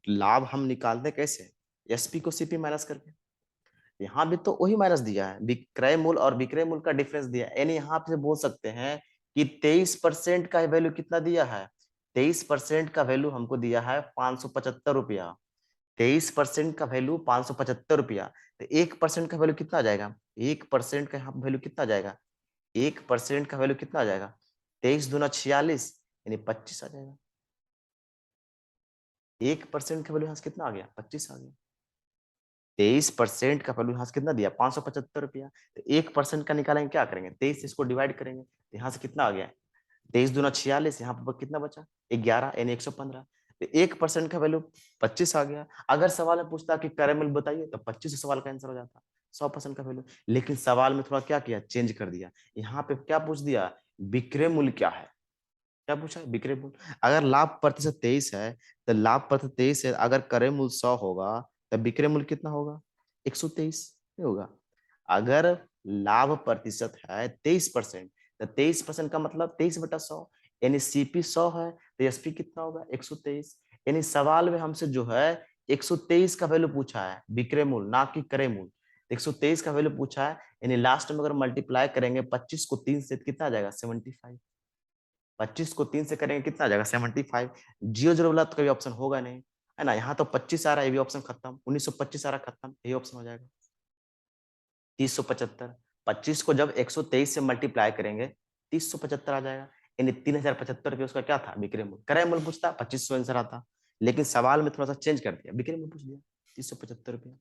लाभ हम निकालते कैसे, एसपी को सीपी माइनस करके। यहाँ भी तो वही माइनस दिया है, विक्रय मूल्य और विक्रय मूल्य का डिफरेंस दिया है, यानी यहाँ पे बोल सकते हैं कि 23% का वैल्यू कितना दिया है, 23% का वैल्यू हमको दिया है 575 रुपया। 23% का वैल्यू 575 रुपया, तो 1% का वैल्यू कितना आ जाएगा, 1% का यहाँ वैल्यू कितना आ जाएगा, 1% का वैल्यू कितना आ जाएगा, 23×2 = 46, यानी 25 आ जाएगा। 1% का वैल्यू यहाँ से कितना आ गया, 25 आ गया। 23% का वैल्यू यहाँ से कितना दिया, 575 रुपया। तो 1% का निकालेंगे, क्या करेंगे, 23 इसको डिवाइड करेंगे, तो यहाँ से कितना आ गया, 23×2 = 46, यहाँ पर कितना बचा, 11, यानी 115। तो 1% का वैल्यू 25 आ गया। अगर सवाल में पूछता कि क्रय मूल्य बताइए, तो 25 सवाल का आंसर हो जाता, 100% का वैल्यू। लेकिन सवाल में थोड़ा क्या किया, चेंज कर दिया। यहाँ पे क्या पूछ दिया, विक्रय मूल्य क्या है, क्या पूछा है, विक्रय मूल्य। अगर लाभ प्रतिशत 23 है, तो लाभ प्रतिशत 23 है, अगर क्रय मूल्य 100 होगा, तब विक्रय मूल्य कितना होगा, 123 होगा। अगर लाभ प्रतिशत है 23%, तो 23% का मतलब 23/100, यानी सीपी 100 है, तो एसपी कितना होगा, 123। यानी सवाल में हमसे जो है 123 का वैल्यू पूछा है, विक्रय मूल्य ना कि क्रय मूल्य। 123 का वैल्यू पूछा है, यानी लास्ट में अगर मल्टीप्लाई करेंगे 25 को 3 से, कितना आ जाएगा, 75। 25 को 3 से करेंगे कितना आ जाएगा, 75। 0 0 वाला तो कभी ऑप्शन होगा नहीं, है ना। यहाँ तो 25 आ रहा है, ये भी ऑप्शन खत्म। 1925 आ रहा खत्म, यही ऑप्शन हो जाएगा। 3075, 25 को जब 123 से मल्टीप्लाई करेंगे 3075 आ जाएगा, यानी 3075 रुपये उसका क्या था, विक्रय मूल्य। क्रय मूल्य पूछता 2500 आंसर आता, लेकिन सवाल में थोड़ा सा चेंज कर दिया, विक्रय मूल्य पूछ दिया 3075 रुपया।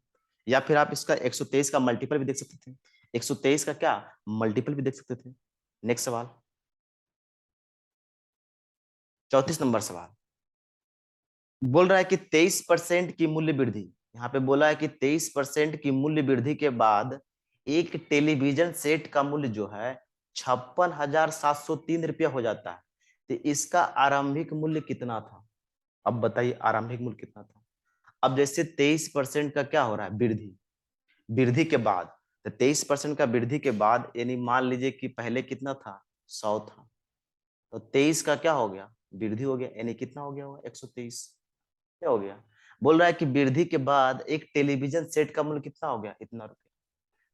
या फिर आप इसका 123 का मल्टीपल भी देख सकते थे, 123 का क्या मल्टीपल भी देख सकते थे। नेक्स्ट सवाल, 34 नंबर सवाल। बोल रहा है कि 23% की मूल्य वृद्धि, यहाँ पे बोला है कि 23% की मूल्य वृद्धि के बाद एक टेलीविजन सेट का मूल्य जो है 56,703 रुपया हो जाता है। तो इसका आरंभिक मूल्य कितना था, अब बताइए आरंभिक मूल्य कितना था। अब जैसे 23% का क्या हो रहा है, वृद्धि, वृद्धि के बाद, तो 23% का वृद्धि के बाद, यानी मान लीजिए कि पहले कितना था, 100 था, तो 23 का क्या हो गया, वृद्धि हो गया, यानी कितना हो गया होगा, 123। क्या हो गया, बोल रहा है कि वृद्धि के बाद एक टेलीविजन सेट का मूल्य कितना हो गया, इतना रुपया।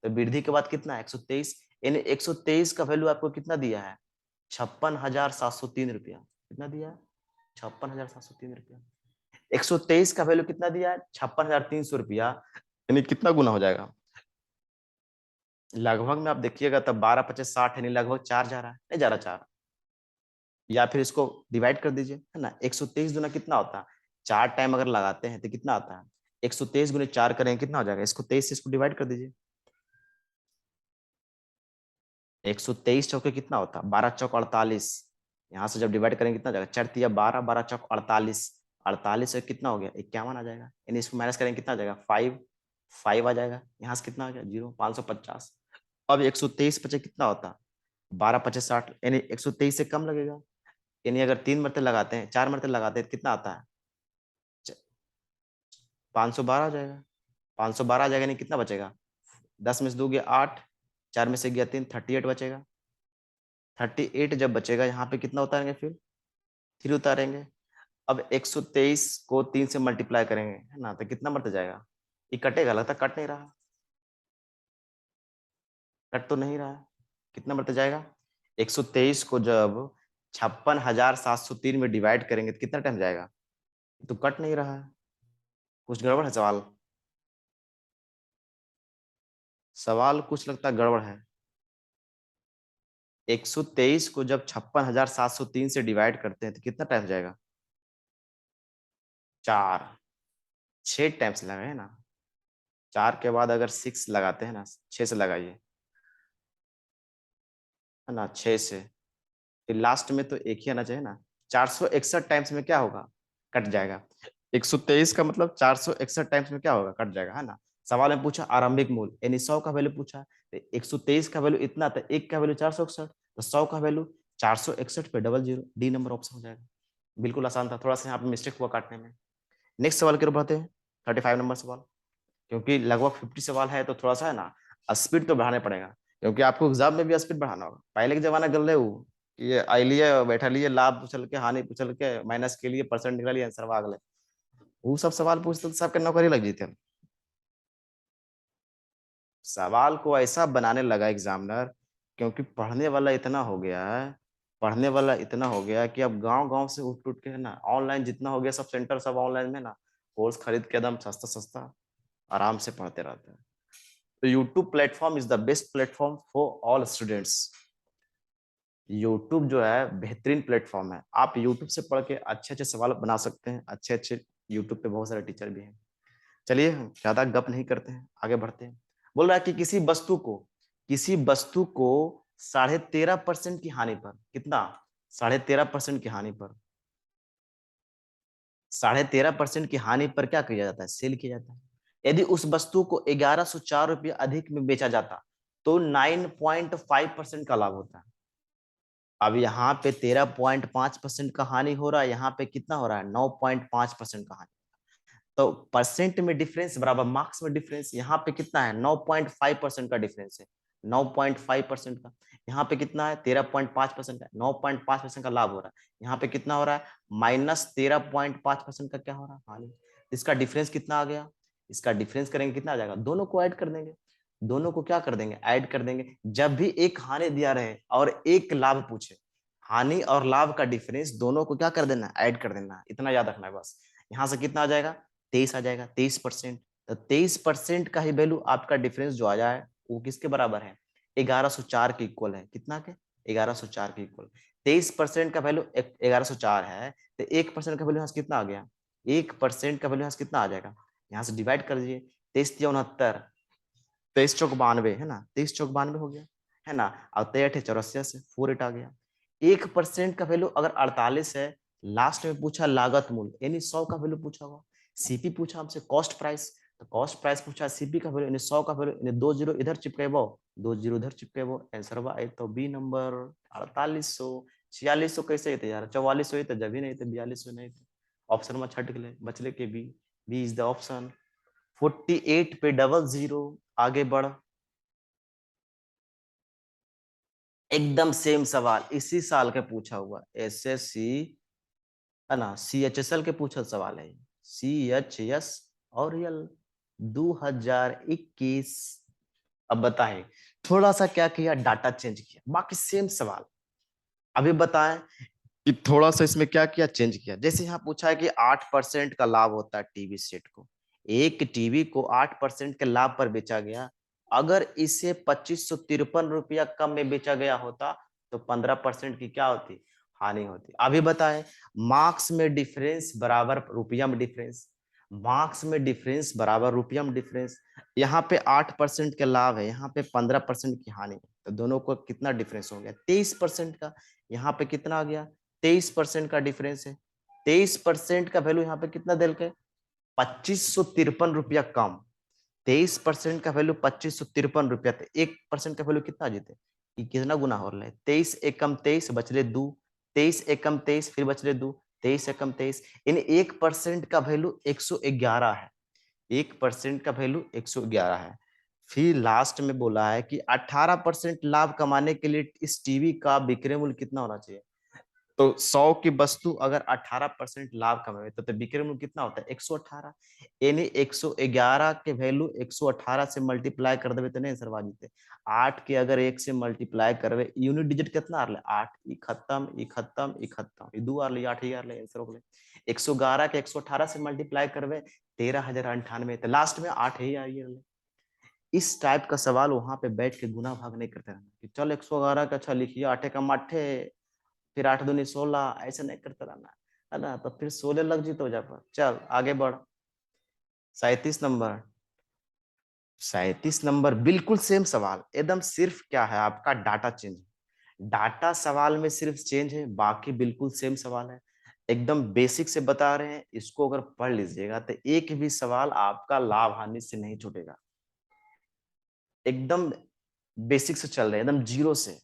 तो वृद्धि के बाद कितना है, 123, यानी 123 का वैल्यू आपको कितना दिया है, 56,703 रुपया। कितना दिया है, 56,703 रुपया। 123 का वैल्यू कितना दिया है, 56,300 रुपया, यानी कितना गुना हो जाएगा, लगभग में आप देखिएगा तब 12×5 = 60, यानी लगभग 4 जा रहा है, नहीं जा रहा 4। या फिर इसको डिवाइड कर दीजिए, है ना। 123 गुना कितना होता है, 4 टाइम अगर लगाते हैं तो कितना आता है, 123 गुने 4 करेंगे कितना हो जाएगा, इसको 23 से इसको डिवाइड कर दीजिए। 123 चौके कितना होता है, 12×4 = 48। यहाँ से जब डिवाइड करेंगे कितना हो जाएगा, 4×3 = 12, 12×4 = 48, 48 से कितना हो गया, 51 आ जाएगा, यानी इसको माइनस करेंगे कितना आ जाएगा, 5, 5 आ जाएगा। यहाँ से कितना आ गया, 0, 550। अब 123 पचे कितना होता है, 12×5 = 60, यानी 123 से कम लगेगा, यानी अगर 3 मरते लगाते हैं, 4 मरते लगाते हैं, कितना आता है, 512 आ जाएगा। 512 आ जाएगा, यानी कितना बचेगा, 10 में से 2 गया 8, 4 में से गया 3, 38 बचेगा। 38 जब बचेगा, यहाँ पे कितना उतारेंगे, फिर 3 उतारेंगे। अब 123 को 3 से मल्टीप्लाई करेंगे है ना, तो कितना बढ़ता जाएगा? ये कटेगा, लगता है कट नहीं रहा, कट तो नहीं रहा है। कितना बढ़ता जाएगा? 123 को जब 56,703 में डिवाइड करेंगे तो कितना टाइम जाएगा? तो कट नहीं रहा है, कुछ गड़बड़ है सवाल। सवाल कुछ लगता है गड़बड़ है। 123 को जब 56,703 से डिवाइड करते हैं तो कितना टाइम जाएगा? 4, 6 टाइम्स लगे है ना। 4 के बाद अगर 6 लगाते हैं ना, 6 से लगाइए है ना, 6 से फिर लास्ट में तो एक ही आना चाहिए ना। 461 टाइम्स में क्या होगा? कट जाएगा। 123 का मतलब 461 टाइम्स में क्या होगा? कट जाएगा है ना। सवाल में पूछा आरंभिक मूल्य यानी 100 का वैल्यू पूछा, तो 123 का वैल्यू इतना था, एक का वैल्यू 461, तो 100 का वैल्यू 461 पे double zero, D number option हो जाएगा। बिल्कुल आसान था, थोड़ा सा यहाँ पे मिस्टेक हुआ काटने में। नेक्स्ट सवाल की ओर बढ़ते हैं, 35 नंबर सवाल। क्योंकि लगभग 50 सवाल है तो थोड़ा सा है ना स्पीड तो बढ़ाने पड़ेगा, क्योंकि आपको एग्जाम में भी स्पीड बढ़ाना होगा। पहले के जमाना कर ले वो, ये आई लिए बैठा लिए, लाभ उछल के हानि उछल के माइनस के लिए परसेंट निकाल लिया आंसर आ गए। वो सब सवाल पूछते तो सबके नौकरी लग जीते। सवाल को ऐसा बनाने लगा एग्जामिनर, क्योंकि पढ़ने वाला इतना हो गया है, पढ़ने वाला इतना हो गया है कि अब गांव गांव से उठ उठ के है ना, ऑनलाइन जितना हो गया सब सेंटर सब ऑनलाइन में ना, कोर्स खरीद के एकदम सस्ता सस्ता आराम से पढ़ते रहते हैं। तो YouTube platform is the best platform for all students. YouTube जो है बेहतरीन प्लेटफॉर्म है, आप यूट्यूब से पढ़ के अच्छे अच्छे सवाल बना सकते हैं, अच्छे अच्छे यूट्यूब पे बहुत सारे टीचर भी हैं। चलिए ज्यादा गप नहीं करते हैं, आगे बढ़ते हैं। बोल रहा है कि किसी वस्तु को 13.5% की हानि पर, कितना? 13.5% की हानि पर, 13.5% की हानि पर क्या किया जाता है? सेल किया जाता है। यदि उस वस्तु को 1104 रुपये अधिक में बेचा जाता तो 9.5% का लाभ होता है। अब यहाँ पे 13.5% का हानि हो रहा है, यहाँ पे कितना हो रहा है? 9.5% का हानि। तो परसेंट में डिफरेंस बराबर मार्क्स में डिफरेंस, यहाँ पे कितना है? 9.5% का डिफरेंस है, 9.5% का। यहाँ पे कितना है? 13.5% का, 9.5% का लाभ हो रहा है। यहाँ पे कितना हो रहा है? -13.5% का क्या हो रहा है? हानि। इसका डिफरेंस कितना आ गया? इसका डिफरेंस करेंगे कितना आ जाएगा? दोनों को ऐड कर देंगे, दोनों को क्या कर देंगे? ऐड कर देंगे। जब भी एक हानि दिया रहे और एक लाभ पूछे, हानि और लाभ का डिफरेंस दोनों को क्या कर देना? ऐड कर देना, इतना याद रखना है बस। यहाँ से कितना आ जाएगा? 23 आ जाएगा, 23%। तो 23% का ही वैल्यू आपका डिफरेंस जो आ जाए वो किसके बराबर है? 1104 के इक्वल है। कितना के? 1104 के इक्वल। 23% का वैल्यू 1104 है, तो 1% का वैल्यू यहाँ से कितना आ गया? 1% का वैल्यू यहाँ से कितना आ जाएगा? यहाँ से डिवाइड कर दीजिए, 23×3 = 69, 23×4 = 92 है ना, 23×4 = 92 हो गया है ना। और 23×8 = 84 से 48 आ गया। 1% का वैल्यू अगर 48 है, लास्ट में पूछा लागत मूल्य यानी 100 का वैल्यू पूछा होगा। सीपी पूछा हमसे कॉस्ट प्राइस, तो कॉस्ट प्राइस पूछा, सीपी का वैल्यू यानी 100 का वैल्यू यानी 2 जीरो इधर चिपकेबो, 2 जीरो इधर चिपकेबो, आंसर बा एक तो बी नंबर 4800। 4600 कैसे थे यार? 4400 थे जब ही नहीं थे, 4200 नहीं थे। ऑप्शन में छट गए, बचले के B, B is the option. 48 पे डबल जीरो, आगे बढ़। एकदम सेम सवाल इसी साल का पूछा हुआ, एसएससी है ना, सीएचएसएल के पूछल सवाल है। सीएचएस और रियल 2021। अब बताएं, थोड़ा सा क्या किया? डाटा चेंज किया, बाकी सेम सवाल। अभी बताएं कि थोड़ा सा इसमें क्या किया? चेंज किया। जैसे यहाँ पूछा है कि 8% का लाभ होता है टीवी सेट को, एक टीवी को 8% के लाभ पर बेचा गया, अगर इसे 2553 रुपया कम में बेचा गया होता तो 15% की क्या होती? हानि होती। अभी बताएं, मार्क्स में डिफरेंस बराबर रुपया में डिफरेंस, मार्क्स में डिफरेंस बराबर रुपया में डिफरेंस। यहाँ पे 8% के लाभ है, यहाँ पे 15% की हानि है, तो दोनों को कितना डिफरेंस हो गया? 23% का। यहाँ पे कितना आ गया? 23% का डिफरेंस है। 23% का वैल्यू यहाँ पे कितना दिल के? 2553 रुपया कम। 23% का वैल्यू 2553 रुपया, तो 1% का वैल्यू कितना जीते? ये कितना गुना हो रहा है? 23 एकम 23 बचले 2, 23 एकम 23 फिर बचले 2, 23 एकम 23, यानी 1% का वैल्यू 111 है। 1% का वैल्यू 111 है। फिर लास्ट में बोला है कि 18% लाभ कमाने के लिए इस टीवी का विक्रय मूल्य कितना होना चाहिए? तो 100 की वस्तु अगर 18% लाभ कमाए तो विक्रय मूल्य कितना होता है 118। यानी 111 के वैल्यू 118 से मल्टीप्लाई कर देवे तो नहीं आंसर आ जीते। 8 के अगर 1 से मल्टीप्लाई करवे यूनिट डिजिट कितना आ रहा 8 ई खत्म ई खत्म ई खत्म ई 2 आ रही 8 ही आ रही आंसर हो गए। 111 के 118 से मल्टीप्लाई करवे 13,098 तो लास्ट में 8 ही आई है। इस टाइप का सवाल वहां पे बैठ के गुना भाग नहीं करते रहना कि चल 111 का अच्छा लिखिए 8 का माठे फिर 8 दूनी 16 ऐसे नहीं करते रहना है ना। तो फिर 16 लग जी तो जा पर चल आगे बढ़। 37 नंबर। 37 नंबर बिल्कुल सेम सवाल एकदम सिर्फ क्या है आपका डाटा चेंज है। डाटा सवाल में सिर्फ चेंज है बाकी बिल्कुल सेम सवाल है। एकदम बेसिक से बता रहे हैं इसको अगर पढ़ लीजिएगा तो एक भी सवाल आपका लाभ हानि से नहीं छूटेगा। एकदम बेसिक से चल रहे हैं एकदम जीरो से।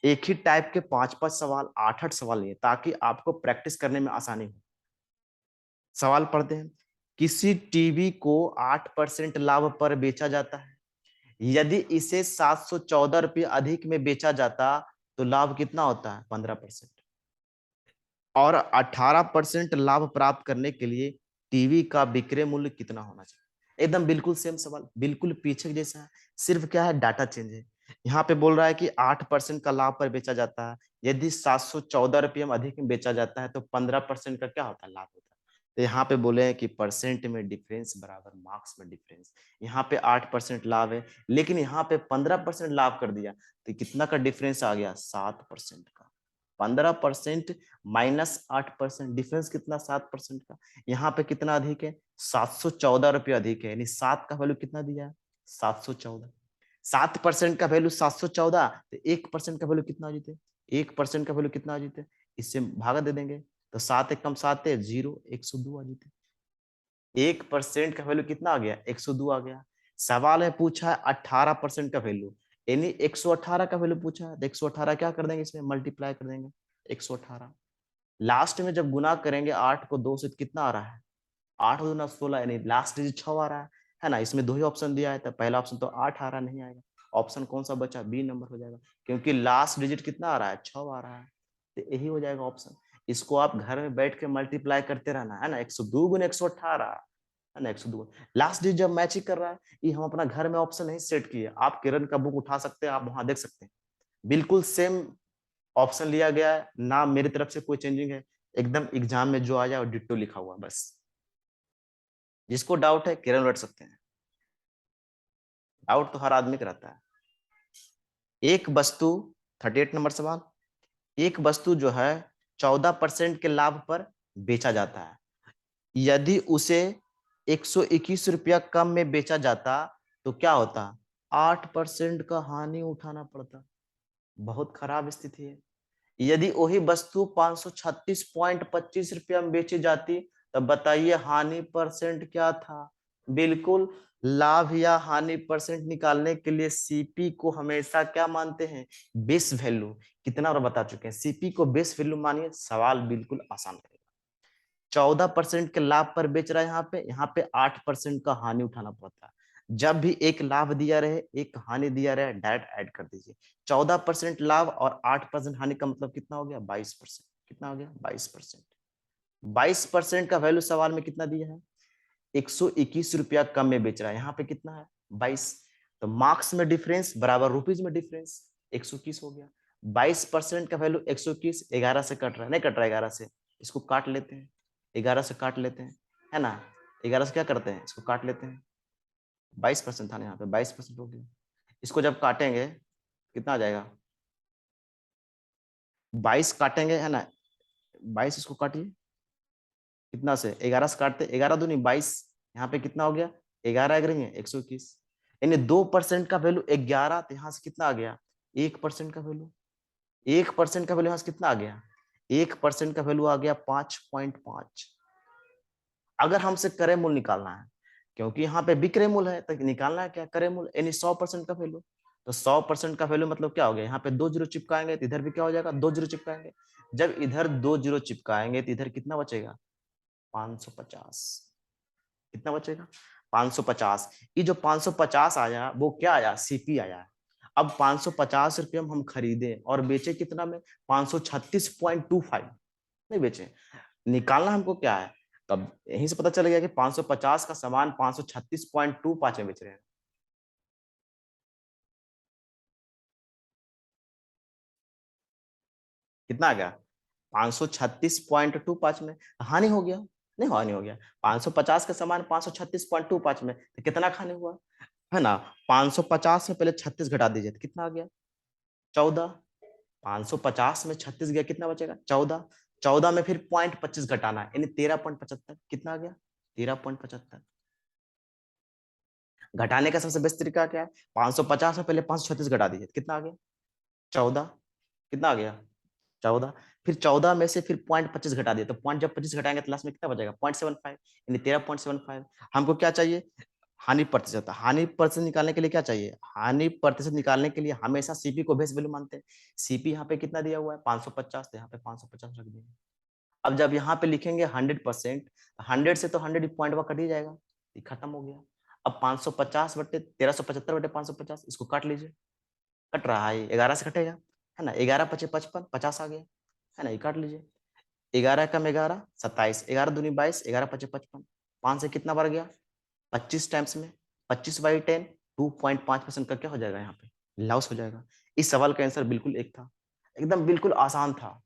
एक ही टाइप के 5-5 सवाल 8-8 सवाल लिए ताकि आपको प्रैक्टिस करने में आसानी हो। सवाल पढ़ते हैं। किसी टीवी को 8% लाभ पर बेचा जाता है। यदि इसे 714 रुपये अधिक में बेचा जाता तो लाभ कितना होता है 15%। और 18% लाभ प्राप्त करने के लिए टीवी का विक्रय मूल्य कितना होना चाहिए। एकदम बिल्कुल सेम सवाल बिल्कुल पीछे जैसा है। सिर्फ क्या है डाटा चेंज है। यहाँ पे बोल रहा है कि 8% का लाभ पर बेचा जाता है। यदि 714 रुपये में अधिक में बेचा जाता है तो 15% का क्या होता है लाभ होता है। तो यहाँ पे बोले हैं कि परसेंट में डिफरेंस बराबर मार्क्स में डिफरेंस। यहाँ पे 8% लाभ है लेकिन यहाँ पे 15% लाभ कर दिया तो कितना का डिफरेंस आ गया 7% का। 15% -8% डिफरेंस कितना 7% का। यहाँ पे कितना अधिक है 714 रुपये अधिक है यानी 7 का वैल्यू कितना दिया है 714। 7% का वैल्यू 714 तो 1% का वैल्यू कितना आ जीते 1% का वैल्यू कितना आ जीते। इससे भागा दे देंगे तो 7 एक कम 7 है 0 102 आ जीते। 1% का वैल्यू कितना आ गया 102 आ गया। सवाल है पूछा है 18% का वैल्यू यानी 118 का वैल्यू पूछा है तो 118 क्या कर देंगे इसमें मल्टीप्लाई कर देंगे 118। लास्ट में जब गुना करेंगे 8 को 2 से कितना आ रहा है 8 दूना 16 यानी लास्ट डिजिट 6 आ रहा है ना। इसमें दो ही ऑप्शन दिया है तो पहला ऑप्शन तो 8 आ रहा नहीं आएगा। ऑप्शन कौन सा बचा बी नंबर हो जाएगा क्योंकि लास्ट डिजिट कितना आ रहा है 6 आ रहा है तो यही हो जाएगा ऑप्शन। इसको आप घर में बैठ के मल्टीप्लाई करते रहना है ना 102 गुना 118 है ना 102। लास्ट डिजिट जब मैचिंग कर रहा है ये हम अपना घर में ऑप्शन नहीं सेट किए आप किरण का बुक उठा सकते हैं आप वहां देख सकते हैं बिल्कुल सेम ऑप्शन लिया गया है ना मेरी तरफ से कोई चेंजिंग है। एकदम एग्जाम में जो आ जाए डिट्टो लिखा हुआ बस। जिसको डाउट है किरण बैठ सकते हैं। डाउट तो हर आदमी का रहता है। एक वस्तु 38 नंबर सवाल। एक वस्तु जो है 14% के लाभ पर बेचा जाता है। यदि उसे 121 रुपया कम में बेचा जाता तो क्या होता 8% का हानि उठाना पड़ता। बहुत खराब स्थिति है। यदि वही वस्तु 536.25 रुपया में बेची जाती तब बताइए हानि परसेंट क्या था। बिल्कुल लाभ या हानि परसेंट निकालने के लिए सीपी को हमेशा क्या मानते हैं बेस वैल्यू। कितना बार बता चुके हैं सीपी को बेस वैल्यू मानिए सवाल बिल्कुल आसान रहेगा। 14% के लाभ पर बेच रहा है यहाँ पे 8% का हानि उठाना पड़ता है। जब भी एक लाभ दिया रहे एक हानि दिया रहे डायरेक्ट ऐड कर दीजिए। 14% लाभ और 8% हानि का मतलब कितना हो गया 22%। कितना हो गया 22%। 22% का वैल्यू सवाल में कितना दिया है 121 रुपया कम में बेच रहा है यहाँ पे कितना है 22। तो मार्क्स में डिफरेंस बराबर रुपीज में डिफरेंस 121 हो गया। 22% का वैल्यू 121 11 से कट रहा है नहीं कट रहा है 11 से इसको काट लेते हैं 11 से काट लेते हैं है ना। 11 से क्या करते हैं इसको काट लेते हैं 22% था ना यहाँ पे 22% हो गया। इसको जब काटेंगे कितना आ जाएगा 22 काटेंगे है ना 22 इसको काटिए कितना से 11 से काटते 11 दूनी 22 यहाँ पे कितना हो गया 11 करेंगे 121 यानी 2% का वैल्यू 11 तो यहाँ से कितना आ गया 1% का वैल्यू 1% का वैल्यू यहाँ से कितना आ गया 1% का वैल्यू आ गया 5.5। अगर हमसे क्रय मूल्य निकालना है क्योंकि यहाँ पे विक्रय मूल्य है तो निकालना है क्या क्रय मूल्य यानी 100% का वैल्यू। तो 100% का वैल्यू मतलब क्या हो गया यहाँ पे 2 जीरो चिपकाएंगे तो इधर भी क्या हो जाएगा 2 जीरो चिपकाएंगे। जब इधर 2 जीरो चिपकाएंगे तो इधर कितना बचेगा 550। कितना बचेगा 550। ये जो 550 आया वो क्या आया सीपी आया। अब 550 रुपये में हम खरीदे और बेचे कितना में, 536.25, नहीं बेचे। निकालना हमको क्या है, तब यहीं से पता चल गया कि 550 का सामान 536.25 में बेच रहे हैं। कितना आ गया, 536.25 में। हानि हो गया, नहीं हानि हो गया, 550 का सामान 536.25 में, तो कितना खाने हुआ है ना। 550 में पहले 36 घटा दीजिए तो कितना आ गया, 14। 550 में 36 गया, कितना बचेगा, 14। 14 में फिर 0.25 घटाना है, यानी 13.75, कितना आ गया, 13.75। घटाने का सबसे बेस्ट तरीका क्या है, 550 में पहले 536 घटा दीजिए तो कितना आ गया, 14। कितना आ गया, 14। फिर 14 में से फिर 0.25 घटा दिए, तो पॉइंट जब 25 घटाएंगे तो लास्ट में कितना बचेगा, 0.75, यानी 13.75। हमको क्या चाहिए, हानि प्रतिशत। हानि प्रतिशत निकालने के लिए क्या चाहिए, हानि प्रतिशत निकालने के लिए हमेशा सीपी को बेस वैल्यू मानते हैं। सीपी यहाँ पे कितना दिया हुआ है, 550, तो यहाँ पे 550 रख दिए। अब जब यहाँ पे लिखेंगे 100%, 100 से तो 100 पॉइंट कट ही जाएगा, ये खत्म हो गया। अब 550 बटे 1375 बटे 550, इसको काट लीजिए, कट रहा है, 11 से कटेगा, है ना। 11 पचे 55, 50 आ गया, है ना, ये काट लीजिए। 11 कम 11 27, 11 दूनी 22, 11 पचे 55, 5 से कितना बढ़ गया, 25 टाइम्स में, 25/10, 2.5% का क्या हो जाएगा, यहाँ पे लॉस हो जाएगा। इस सवाल का आंसर बिल्कुल एक था, एकदम बिल्कुल आसान था,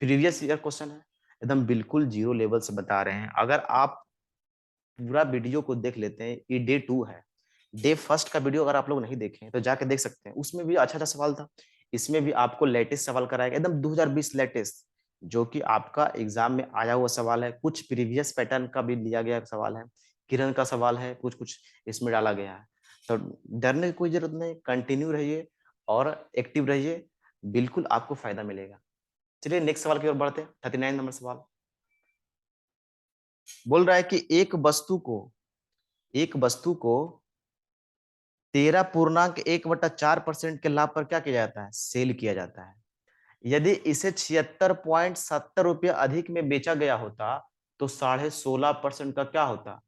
प्रीवियस ईयर क्वेश्चन है, एकदम बिल्कुल जीरो लेवल से बता रहे हैं। अगर आप पूरा वीडियो को देख लेते हैं, ये डे 2 है, डे फर्स्ट का वीडियो अगर आप लोग नहीं देखे तो जाके देख सकते हैं, उसमें भी अच्छा अच्छा सवाल था। इसमें भी आपको लेटेस्ट सवाल कराएगा, एकदम 2020 लेटेस्ट, जो कि आपका एग्जाम में आया हुआ सवाल है। कुछ प्रीवियस पैटर्न का भी लिया गया सवाल है, किरण का सवाल है, कुछ कुछ इसमें डाला गया है। तो डरने की कोई जरूरत नहीं, कंटिन्यू रहिए और एक्टिव रहिए, बिल्कुल आपको फायदा मिलेगा। चलिए नेक्स्ट सवाल की ओर बढ़ते हैं। 39 नंबर सवाल बोल रहा है कि एक वस्तु को 13.1/4% के लाभ पर क्या किया जाता है, सेल किया जाता है। यदि इसे 76.70 रुपये अधिक में बेचा गया होता तो 16.5% का क्या होता,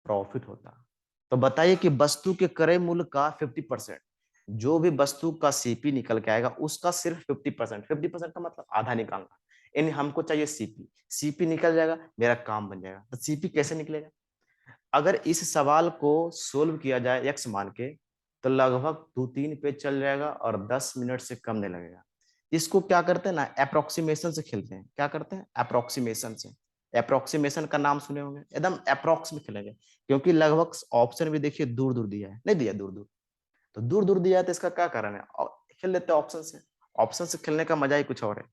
प्रॉफिट होता। तो बताइए कि वस्तु के क्रय मूल्य का 50%, जो भी वस्तु का सीपी निकल के आएगा उसका सिर्फ 50%, 50% का मतलब आधा निकालना, यानी हमको चाहिए सीपी। सीपी निकल जाएगा, मेरा काम बन जाएगा। तो सीपी कैसे निकलेगा, अगर इस सवाल को सोल्व किया जाए एक्स मान के, तो लगभग 2-3 पेज चल जाएगा और 10 मिनट से कम नहीं लगेगा। इसको क्या करते हैं ना, अप्रोक्सीमेशन से खेलते हैं। क्या करते हैं, अप्रोक्सीमेशन से। अप्रोक्सीमेशन का नाम सुने होंगे, एकदम अप्रोक्स में खेलेंगे, क्योंकि लगभग ऑप्शन भी देखिए दूर दूर दिया है, नहीं दिया दूर दूर, तो दूर दूर दिया है तो इसका क्या कारण है, खेल लेते हैं ऑप्शन से। ऑप्शन से खेलने का मजा ही कुछ और है।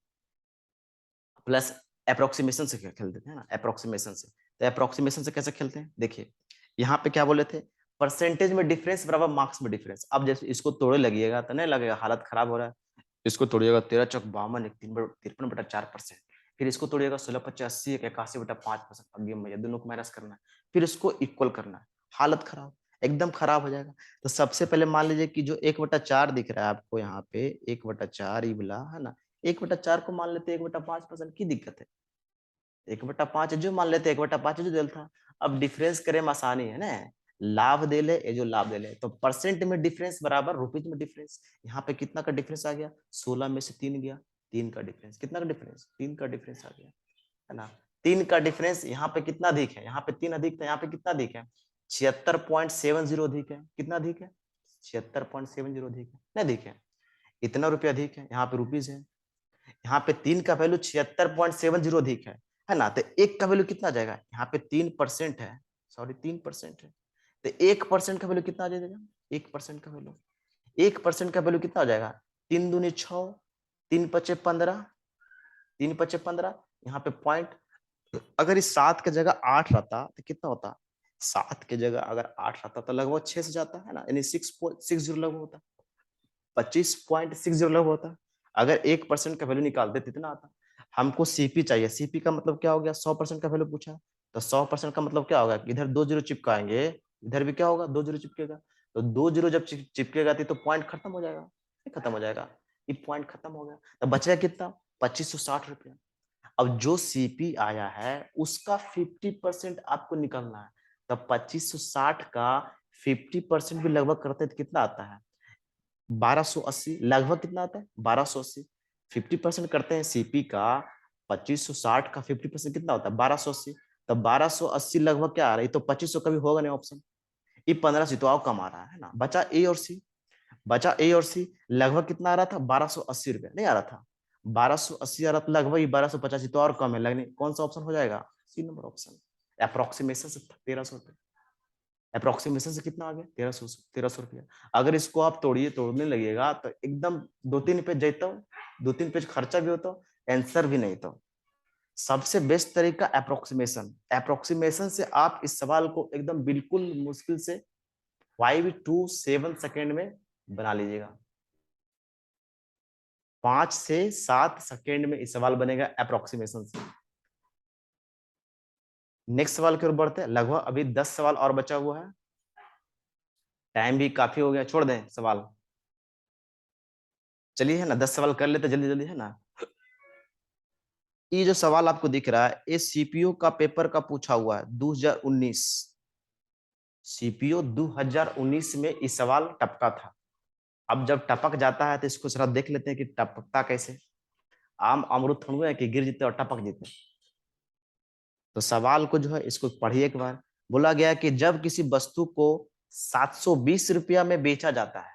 प्लस अप्रोक्सीमेशन से खेल देते हैं ना, अप्रोक्सीमेशन से। तो अप्रोक्सीमेशन से कैसे खेलते हैं, देखिए यहाँ पे क्या बोले थे, परसेंटेज में डिफरेंस बराबर मार्क्स में डिफरेंस। अब जैसे इसको तोड़े लगिएगा तो नहीं लगेगा हालत खराब हो रहा है। इसको तोड़िएगा 13×52 53/4%, फिर इसको तोड़िएगा 16×5 80 81/5%। अब ये मैं दोनों को माइनस करना है, फिर इसको इक्वल करना है, हालत खराब, एकदम खराब हो जाएगा। तो सबसे पहले मान लीजिए कि जो 1/4 दिख रहा है आपको यहाँ पे, 1/4 ये वाला है ना, 1/4 को मान लेते 1/5% की दिक्कत है, 1/5 जो मान लेते 1/5 जो था। अब डिफरेंस करें में आसानी है ना, लाभ दे ले ये जो लाभ दे ले, तो परसेंट में डिफरेंस बराबर रुपीज में डिफरेंस। यहाँ पे कितना का डिफरेंस आ गया, 16 में से 3 गया, 3 का डिफरेंस, कितना का डिफरेंस, 3 का डिफरेंस आ गया, है ना। 3 का डिफरेंस, यहाँ पे कितना अधिक है, यहाँ पे 3 अधिक था, यहाँ पे कितना अधिक है, 76.70 अधिक है, कितना अधिक है, 76.70 अधिक है, नहीं अधिक है, इतना रुपया अधिक है, यहाँ पे रुपीज है। यहाँ पे 3 का वैल्यू 76.70 अधिक है ना। तो 1 का वैल्यू कितना आ जाएगा, यहाँ पे 3% है, सॉरी 3% है, तो 1% का वैल्यू कितना आ जाएगा, 1% का वैल्यू, 1% का वैल्यू कितना हो जाएगा, 3 दूनी 6, 3 पचे 15, 3 पचे 15, यहाँ पे पॉइंट। अगर इस 7 की जगह 8 रहता तो कितना होता, 7 की जगह अगर 8 रहता तो लगभग 6 से जाता, है ना, यानी 6.60 लगभग होता, 25.60 लगभग होता। अगर 1% का वैल्यू निकालते कितना आता। हमको सीपी चाहिए, सीपी का मतलब क्या हो गया, 100% का वैल्यू पूछा, तो 100% का मतलब क्या होगा, इधर 2 जीरो चिपकाएंगे, इधर भी क्या होगा, 2 जीरो चिपकेगा, तो 2 जीरो जब चिपकेगा तो पॉइंट खत्म हो जाएगा, खत्म हो जाएगा, ये पॉइंट खत्म हो गया, तो बचेगा कितना, 2560 रुपया। अब जो सीपी आया है उसका 50% आपको निकलना है, तब 2560 का 50% भी लगभग करते तो कितना आता है, 1280 लगभग कितना आता है 1280। 50% करते हैं सीपी का 2560 का 50% कितना होता है 1280। तो 1280 लगभग क्या आ रहा है, ये तो 2500 कभी होगा नहीं ऑप्शन। ये 1500 तो और कम आ रहा है ना। बचा ए और सी, बचा ए और सी। लगभग कितना आ रहा था 1280 रुपया नहीं आ रहा था, 1280 आ रहा था लगभग, 1285 तो और कम है लगने। कौन सा ऑप्शन हो जाएगा, सी नंबर ऑप्शन। अप्रोक्सीमेशन से 1300 रुपये, अप्रोक्सीमेशन से कितना आ गया 1300, 1300 रुपया। अगर इसको आप तोड़ने लगेगा तो एकदम 2-3 पेज जाता हो, 2-3 पेज खर्चा भी होता हो, आंसर भी नहीं तो। सबसे बेस्ट तरीका अप्रोक्सीमेशन, अप्रोक्सीमेशन से आप इस सवाल को एकदम बिल्कुल मुश्किल से 5 to 7 सेकेंड में बना लीजिएगा। 5 से 7 सेकेंड में इस सवाल बनेगा अप्रोक्सीमेशन से। नेक्स्ट सवाल की ओर बढ़ते हैं। लगभग अभी 10 सवाल और बचा हुआ है, टाइम भी काफी हो गया, छोड़ दें सवाल। चलिए है ना 10 सवाल कर लेते जल्दी जल्दी है ना। ये जो सवाल आपको दिख रहा है ये सीपीयू का पेपर का पूछा हुआ है 2019। सीपीयू 2019 में इस सवाल टपका था। अब जब टपक जाता है तो इसको जरा देख लेते हैं कि टपकता कैसे। आम अमरूद थोड़ा है कि गिर जीते और टपक जीते। तो सवाल को जो है इसको पढ़िए एक बार। बोला गया कि जब किसी वस्तु को 720 रुपया में बेचा जाता है,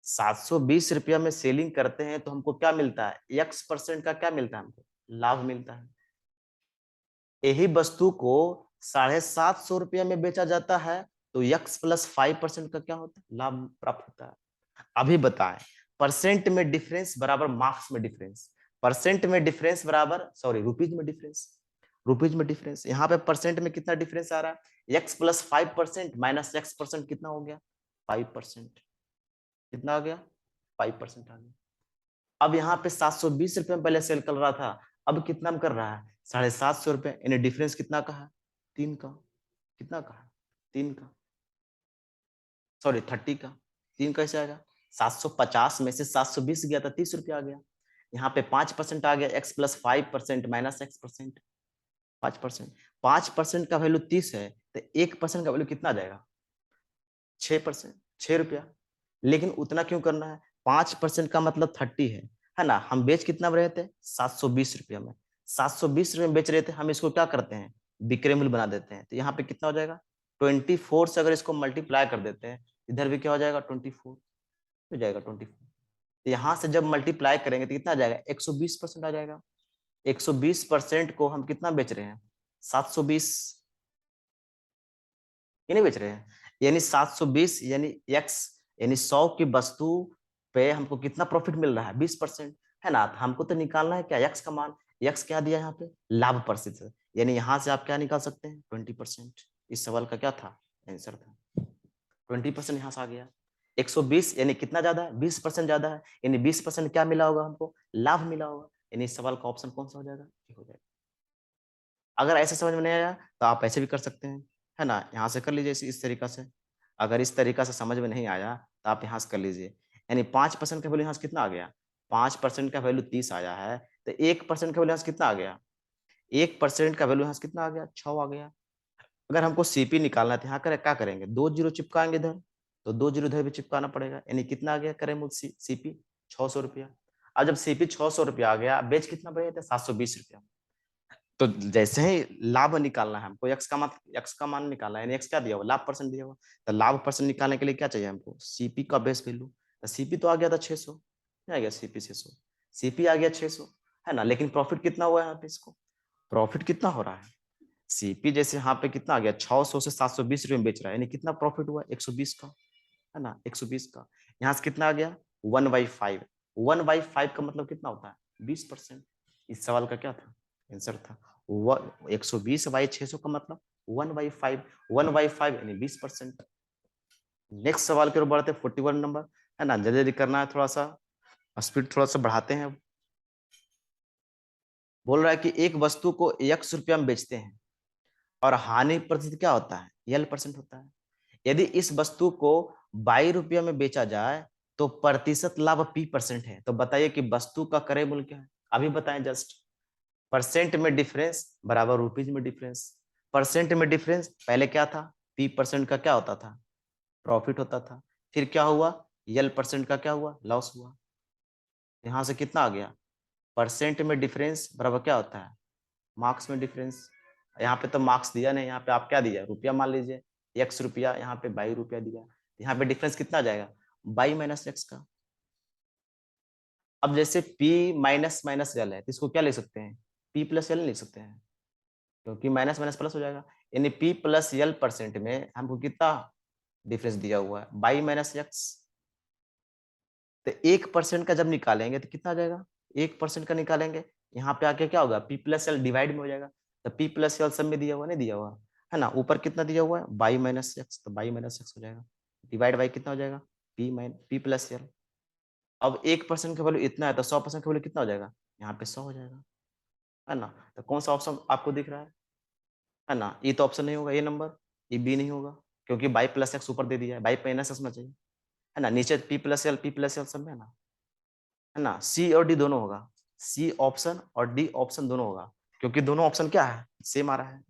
720 रुपया में सेलिंग करते हैं तो हमको क्या मिलता है, x% का क्या मिलता है हमको, लाभ मिलता है। यही वस्तु को 750 रुपया में बेचा जाता है तो x + 5% का क्या होता है, लाभ प्राप्त होता है। अभी बताएं, परसेंट में डिफरेंस बराबर मार्क्स में डिफरेंस। परसेंट में डिफरेंस बराबर, सॉरी रुपीज में डिफरेंस, रुपीज में डिफरेंस। यहाँ पे परसेंट में कितना डिफरेंस आ रहा है, x + 5% - x% कितना हो गया 5%। कितना आ गया 5% आ गया। अब यहाँ पे 720 रुपये में पहले सेल कर रहा था, अब कितना में कर रहा है 750 रुपये, यानी डिफरेंस कितना का है 3 का। कितना का है 3 का, सॉरी 30 का। 3 कैसे आएगा, 750 में से 720 गया था 30 रुपया आ गया। यहाँ पे 5% आ गया, x + 5% - x%, 5%। 5% का वैल्यू 30 है तो 1% का वैल्यू कितना आ जाएगा 6%, 6 रुपया। लेकिन उतना क्यों करना है, 5% का मतलब 30 है ना। हम बेच कितना में रहे थे 720 रुपया में, 720 रुपये में बेच रहे थे। हम इसको क्या करते हैं विक्रय मूल्य बना देते हैं। तो यहाँ पे कितना हो जाएगा 24 से अगर इसको मल्टीप्लाई कर देते हैं, इधर भी क्या हो जाएगा 24 हो जाएगा 24। तो यहाँ से जब मल्टीप्लाई करेंगे तो कितना आ जाएगा 120% आ जाएगा। 120% को हम कितना बेच रहे हैं 720, ये नहीं बेच रहे हैं, यानी 720 यानी x, यानी 100 की वस्तु पे हमको कितना प्रॉफिट मिल रहा है 20% है ना। तो हमको तो निकालना है क्या x का मान, x क्या दिया यहाँ पे लाभ प्रतिशत, यानी यहाँ से आप क्या निकाल सकते हैं 20%। इस सवाल का क्या था आंसर था 20%, यहाँ से आ गया। 120 यानी कितना ज्यादा है 20% ज्यादा है, यानी 20% क्या मिला होगा हमको लाभ मिला होगा, यानी इस सवाल का ऑप्शन कौन सा हो जाएगा, ये हो जाएगा। अगर ऐसे समझ में नहीं आया तो आप ऐसे भी कर सकते हैं है ना, यहाँ से कर लीजिए इस तरीका से। अगर इस तरीका से समझ में नहीं आया तो आप यहाँ से कर लीजिए। यानी 5% का वैल्यू यहाँ से कितना आ गया, 5% का वैल्यू 30 आया है तो 1% का वैल्यू यहाँ से कितना आ गया, 1% का वैल्यू यहाँ से कितना आ गया 6 आ गया। अगर हमको सीपी निकालना है तो यहाँ क्या करेंगे 2 जीरो चिपकाएंगे इधर, तो 2 जीरो इधर भी चिपकाना पड़ेगा, यानी कितना आ गया करें मुझ सीपी 600 रुपया। अब जब सीपी 600 रुपया आ गया, बेच कितना बढ़िया था 720 रुपया। तो जैसे ही लाभ निकालना है हमको, एक्स का मान निकालना है, यानी एक्स क्या दिया हुआ लाभ परसेंट दिया हुआ। तो लाभ परसेंट निकालने के लिए क्या चाहिए हमको सीपी का बेस वैल्यू। तो सीपी तो आ गया था 600, क्या आ गया सीपी 600, सीपी आ गया 600 है ना। लेकिन प्रॉफिट कितना हुआ है यहाँ पे, इसको प्रॉफिट कितना हो रहा है, सीपी जैसे यहाँ पे कितना आ गया 600 से 720 रुपये में बेच रहा है, यानी कितना प्रॉफिट हुआ 120 का है ना, 120 का। यहाँ से कितना आ गया 1/5, 1/5 का मतलब कितना होता है 20%। इस सवाल का क्या था आंसर था 120/600 का मतलब 1/5, 1/5 यानी 20%। नेक्स्ट सवाल की ओर बढ़ते 41 नंबर है ना, जल्दी जल्दी करना है, थोड़ा सा स्पीड थोड़ा सा बढ़ाते हैं। बोल रहा है कि एक वस्तु को x रुपया में बेचते हैं और हानि प्रतिशत क्या होता है L% होता है। यदि इस वस्तु को 22 रुपया में बेचा जाए तो प्रतिशत लाभ P% है। तो बताइए कि वस्तु का क्रय मूल्य क्या है, अभी बताएं जस्ट। परसेंट में डिफरेंस बराबर रुपीज में डिफरेंस। परसेंट में डिफरेंस पहले क्या था P% का क्या होता था प्रॉफिट होता था, फिर क्या हुआ यल परसेंट का क्या हुआ, लॉस हुआ। यहाँ से कितना आ गया, परसेंट में डिफरेंस बराबर क्या होता है, मार्क्स में डिफरेंस। यहाँ पे तो मार्क्स दिया नहीं, यहाँ पे आप क्या दिया, रुपया मान लीजिए, एक्स रुपया, यहाँ पे 22 रुपया दिया, यहाँ पे डिफरेंस कितना आ जाएगा, 22 माइनस एक्स का। अब जैसे P माइनस माइनस यल है तो इसको क्या लिख सकते हैं, P प्लस यल लिख सकते हैं, क्योंकि माइनस माइनस प्लस हो जाएगा। यानी P प्लस यल परसेंट में हमको कितना डिफरेंस दिया हुआ है, 22 माइनस एक्स। तो 1% का जब निकालेंगे तो कितना आ जाएगा, 1% का निकालेंगे, यहाँ पे आके क्या होगा, P प्लस यल डिवाइड में हो जाएगा। तो P प्लस यल सब में दिया हुआ, नहीं दिया हुआ है ना, ऊपर कितना दिया हुआ है 22 माइनस एक्स, तो 22 माइनस एक्स हो जाएगा, डिवाइड बाई कितना हो जाएगा, P प्लस यल। अब 1% का वैल्यू इतना है तो 100% का वैल्यू कितना हो जाएगा, यहाँ पे 100 हो जाएगा, है ना। तो कौन सा ऑप्शन आपको दिख रहा है ना, ये तो ऑप्शन नहीं होगा, ये नंबर, ये बी नहीं होगा, क्योंकि बाई प्लस एक्स ऊपर दे दिया है, बाई माइनस एक्स में चाहिए, है ना, नीचे P प्लस एल सब में है ना, सी और डी दोनों होगा, सी ऑप्शन और डी ऑप्शन दोनों होगा, क्योंकि दोनों ऑप्शन क्या है, सेम आ रहा है।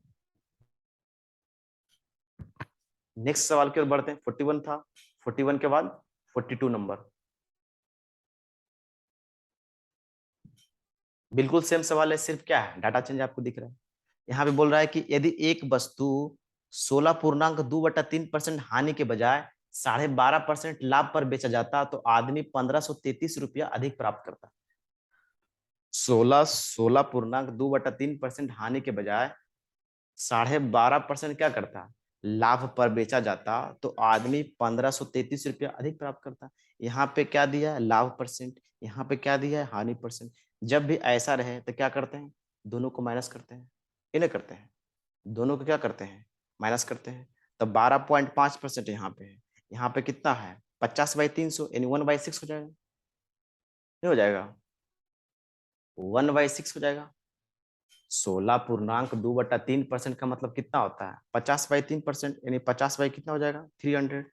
नेक्स्ट सवाल की ओर बढ़ते हैं, 41 था, 41 के बाद 42 नंबर, बिल्कुल सेम सवाल है, सिर्फ क्या है, डाटा चेंज आपको दिख रहा है। यहाँ पे बोल रहा है कि यदि एक वस्तु 16.2/3% हानि के बजाय 12.5% लाभ पर बेचा जाता तो आदमी 1533 रुपया अधिक प्राप्त करता। 16.2/3% हानि के बजाय 12.5% क्या करता, लाभ पर बेचा जाता तो आदमी 1533 रुपया अधिक प्राप्त करता। यहाँ पे क्या दिया है, लाभ परसेंट, यहाँ पे क्या दिया है, हानि परसेंट। जब भी ऐसा रहे तो क्या करते हैं, दोनों को माइनस करते हैं, इन्हें करते हैं, दोनों को क्या करते हैं, माइनस करते हैं। तो 12.5% यहाँ पे है, यहाँ पे कितना है 50/300, यानी 1/6 हो जाएगा, नहीं हो जाएगा, 1/6 हो जाएगा। 16.2/3% का मतलब कितना होता है, 50/3%, यानी 50 बाई कितना हो जाएगा, 300।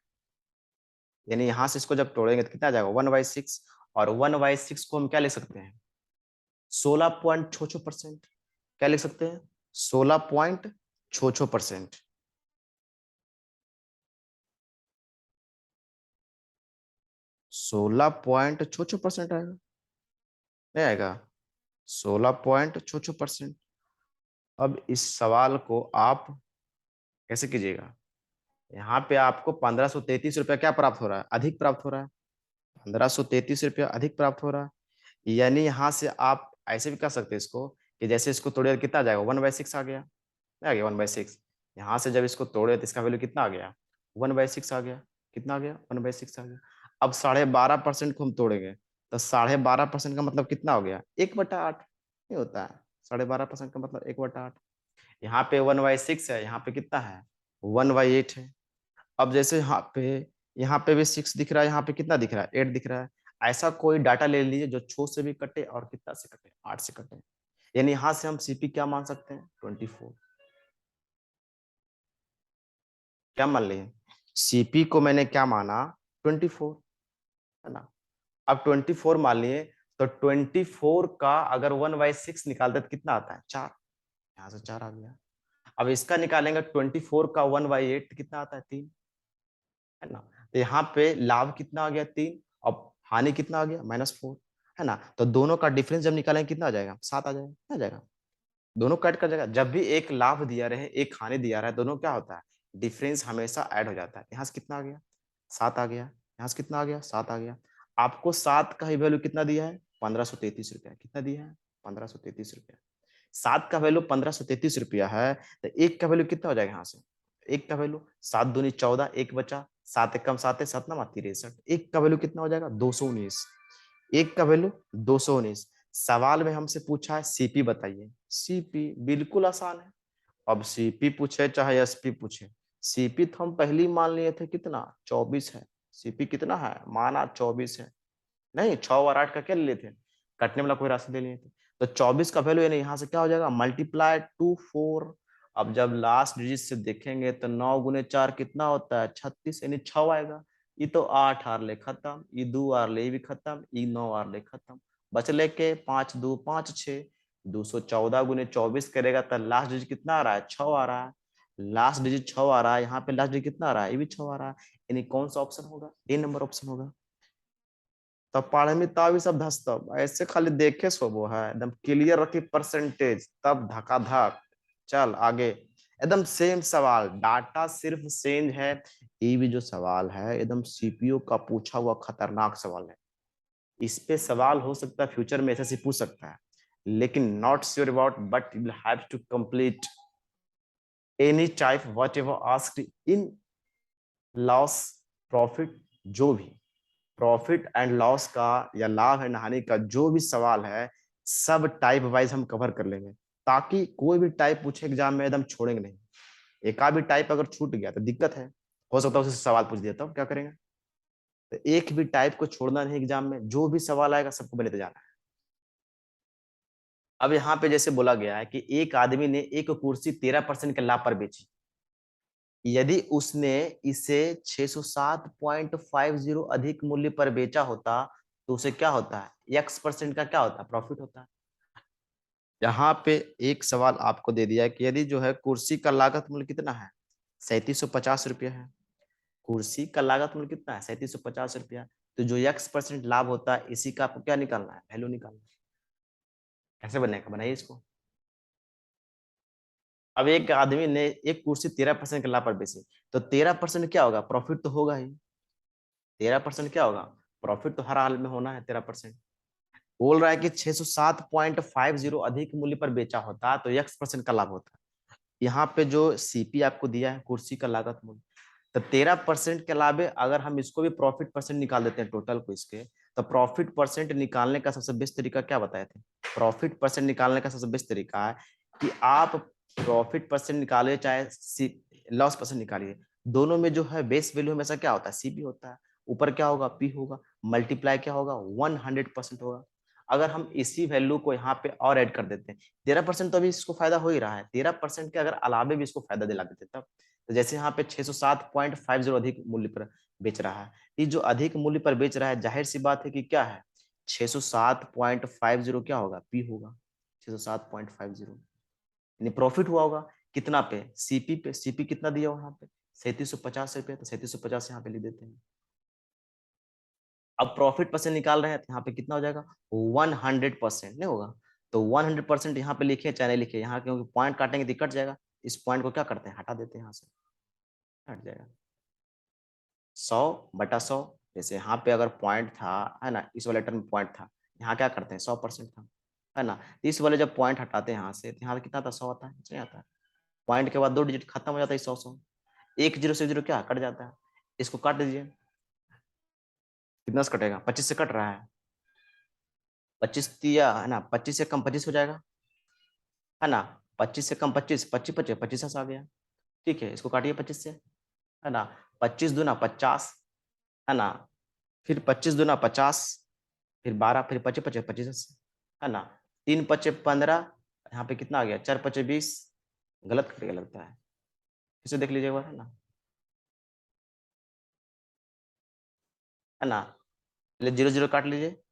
यानी यहां से इसको जब तोड़ेंगे तो कितना आ जाएगा, 1/6। और 1/6 को हम क्या लिख सकते हैं, 16.66%। क्या लिख सकते हैं, 16.66%। 16.66% आएगा, नहीं आएगा, 16.66%। अब इस सवाल को आप कैसे कीजिएगा, यहाँ पे आपको 1533 रुपया क्या प्राप्त हो रहा है, अधिक प्राप्त हो रहा है, 1533 रुपया अधिक प्राप्त हो रहा है। यानी यहाँ से आप ऐसे भी कर सकते हैं इसको, कि जैसे इसको तोड़े कितना आ जाएगा, 1/6 आ गया, नहीं आ गया 1/6। यहाँ से जब इसको तोड़े तो इसका वैल्यू कितना आ गया, 1/6 आ गया, कितना आ गया, 1/6 आ गया। अब 12.5% को हम तोड़ेंगे तो 12.5% का मतलब कितना हो गया, 1/8, नहीं होता है, 12.5% का मतलब 1/8। यहाँ पे 1/6 है, यहाँ पे कितना है, 1/8 है। अब जैसे यहाँ पे भी 6 दिख रहा है, यहाँ पे कितना दिख रहा है, 8 दिख रहा है। ऐसा कोई डाटा ले लीजिए जो 6 से भी कटे और कितना से कटे, 8 से कटे। यानी यहाँ से हम सीपी क्या मान सकते हैं, 24। क्या मान लिए, सीपी को मैंने क्या माना, 24, है ना। अब 24 मान लिए, तो 24 का अगर 1/6 निकालते तो कितना आता है, 4, यहाँ से 4 आ गया। अब इसका निकालेंगे 24 का 1/8 कितना आता है, 3, है ना। तो यहाँ पे लाभ कितना आ गया, 3, अब हानि कितना आ गया, -4, है ना। तो दोनों का डिफरेंस जब निकालेंगे कितना आ जाएगा, 7 आ जाएगा, आ जाएगा, दोनों कट कर जाएगा। जब भी एक लाभ दिया रहे एक हानि दिया रहा है, दोनों क्या होता है, डिफरेंस हमेशा ऐड हो जाता है। यहाँ से कितना आ गया, 7 आ गया, यहाँ से कितना आ गया, 7 आ गया। आपको 7 का ही वैल्यू कितना दिया है, 1533 रुपया, कितना दिया है, 1533 रुपया। 7 का वैल्यू 1533 रुपया है, तो एक का वैल्यू कितना हो जाएगा, यहाँ से एक का वैल्यू 7 दूनी 14, एक बचा, 7 एकम 7 है, 7 नमा 63, एक का वैल्यू कितना हो जाएगा, 219, एक का वैल्यू 219। सवाल में हमसे पूछा है सीपी बताइए, सीपी बिल्कुल आसान है। अब सीपी पूछे चाहे एसपी पूछे, सीपी तो हम पहली मान लिए थे कितना, 24 है। सीपी कितना है, माना 24 है, नहीं 6 और 8 का क्या ले लिए थे, कटने वाला कोई रास्ता ले लिए थे। तो 24 का वैल्यू यानी यहाँ से क्या हो जाएगा, मल्टीप्लाई टू 4। अब जब लास्ट डिजिट से देखेंगे तो 9 गुने 4 कितना होता है, 36, यानी 6 आएगा। ये तो 8 आर ले खत्म, ये 2 आर ले भी खत्म, ये 9 आर ले खत्म, बच लेके 5 2 5 6, 214 गुने 24 करेगा तो लास्ट डिजिट कितना आ रहा है, 6 आ रहा है। लास्ट डिजिट 6 आ रहा है, यहाँ पे लास्ट डिजिट कितना आ रहा है, ये भी 6 आ रहा है। यानी कौन सा ऑप्शन होगा, ए नंबर ऑप्शन होगा। तब पढ़े में तब सब धस, तब ऐसे खाली देखे सो वो है एकदम क्लियर रखी परसेंटेज, तब धका धक चल आगे। एकदम सेम सवाल, डाटा सिर्फ चेंज है। ये भी जो सवाल है एकदम सीपीयू का पूछा हुआ खतरनाक सवाल है। इस पे सवाल हो सकता है फ्यूचर में ऐसे पूछ सकता है, लेकिन not sure about, but you will have to complete any type whatever asked in loss profit. जो भी प्रॉफिट एंड लॉस का या लाभ एंड हानि का जो भी सवाल है, सब टाइप वाइज हम कवर कर लेंगे, ताकि कोई भी टाइप पूछे एग्जाम में एकदम छोड़ेंगे नहीं। एक भी टाइप अगर छूट गया तो दिक्कत है, हो सकता है उससे सवाल पूछ दिया, तो क्या करेंगे। तो एक भी टाइप को छोड़ना नहीं एग्जाम में, जो भी सवाल आएगा सबको लेते जाना है। अब यहाँ पे जैसे बोला गया है कि एक आदमी ने एक कुर्सी 13% के लाभ पर बेची, यदि उसने इसे 607.50 अधिक मूल्य पर बेचा होता तो उसे क्या होता है, x% का क्या होता है, प्रॉफिट होता है। यहाँ पे एक सवाल आपको दे दिया है कि यदि जो है कुर्सी का लागत मूल्य कितना है, 3750 रुपया है। कुर्सी का लागत मूल्य कितना है, 3750 रुपया। तो जो x% लाभ होता है इसी का आपको क्या निकालना है, वैल्यू निकालना है। कैसे बनेगा, बनाइए इसको। अब एक आदमी ने एक कुर्सी 13% के लाभ पर बेची, तो 13% क्या होगा, प्रॉफिट तो होगा ही। 13% क्या होगा, प्रॉफिट तो हर हाल में होना है 13%। बोल रहा है कि 607.50 अधिक मूल्य पर बेचा होता तो x% का लाभ होता। यहाँ पे जो सीपी आपको दिया है कुर्सी का लागत मूल्य, तो 13% के अलावे अगर हम इसको भी प्रॉफिट परसेंट निकाल देते हैं टोटल को इसके, तो प्रॉफिट परसेंट निकालने का सबसे बेस्ट तरीका क्या बताए थे। प्रॉफिट परसेंट निकालने का सबसे बेस्ट तरीका है कि आप प्रॉफिट परसेंट निकालिए चाहे लॉस परसेंट निकालिए, दोनों में जो है बेस वैल्यू हमेशा क्या होता है, सीपी होता है। ऊपर क्या होगा, पी होगा, मल्टीप्लाई क्या होगा, 100% होगा। अगर हम इसी वैल्यू को यहाँ पे और ऐड कर देते हैं, 13% तो अभी इसको फायदा हो ही रहा है, 13% के अगर अलावे भी इसको फायदा दिला देते तब, तो जैसे यहाँ पे 607.50 अधिक मूल्य पर बेच रहा है, ये जो अधिक मूल्य पर बेच रहा है जाहिर सी बात है कि क्या है, 607.50 क्या होगा, पी होगा 607.50, यानी प्रॉफिट हुआ होगा कितना पे, सीपी पे। सीपी कितना दिया वहां पे, 3750 रुपये, तो 3750 यहाँ पे लिख देते हैं। अब प्रॉफिट परसेंट निकाल रहे हैं तो यहाँ पे कितना हो जाएगा, 100% नहीं होगा। तो 100% यहाँ पे लिखे चाहे नहीं लिखे, यहाँ क्योंकि पॉइंट काटेंगे तो कट जाएगा, इस पॉइंट को क्या करते हैं, हटा देते हैं, यहाँ से हट जाएगा। 100/100, जैसे यहाँ पे अगर पॉइंट था है ना, इस वाले टर्म में पॉइंट था, यहाँ क्या करते हैं 100% था, है ना। इस वाले जब पॉइंट हटाते हैं यहाँ से, तो यहाँ पे कितना था, 100 आता है, नहीं आता है। पॉइंट के बाद 2 डिजिट खत्म हो जाता है, 100 एक जीरो से जीरो क्या कट जाता है, इसको काट दीजिए, कितना से कटेगा, 25 से कट रहा है, 25 दिया है ना, 25 से कम 25 हो जाएगा, है ना। 25 से कम 25, 25 25 25 आ गया, ठीक है, इसको काटिए 25 से, है ना। 25 दूना 50, है ना, फिर 25 दूना 50, फिर 12, फिर 25 25 25, है ना। 3 पचे 15, यहाँ पे कितना आ गया, 4 पचे 20, गलत कट गया लगता है, इसे देख लीजिए एक बार, है ना। पहले 0 0 काट लीजिए,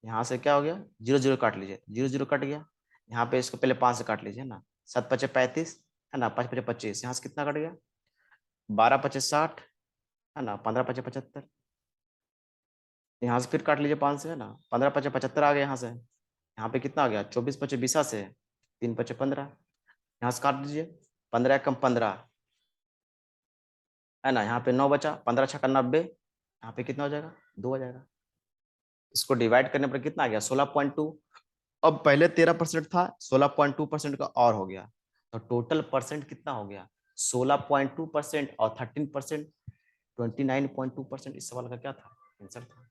यहाँ से क्या हो गया, 0 0 काट लीजिए, 0 0 कट गया। यहाँ पे इसको पहले 5 से काट लीजिए ना, 7 पचे 35, है ना, 5 पचे 25, यहाँ से कितना कट गया, 12 पचे 60, है ना, 15 पचे 75, यहाँ से फिर काट लीजिए 5 से, है ना, 15 पचे 75 आ गया यहाँ से, यहाँ पे कितना आ गया, 24 पचे 20 से, 3 पचे 15, यहाँ से काट दीजिए, 15 कम 15, है ना, यहाँ पे 9 बचा, 15 छक्का 90, यहाँ पे कितना हो जाएगा, 2 हो जाएगा। इसको डिवाइड करने पर कितना आ गया, 16.2। अब पहले 13% था, 16.2% का और हो गया, तो टोटल परसेंट कितना हो गया, 16.2% और 13%, 29.2%। इस सवाल का क्या था, आंसर था।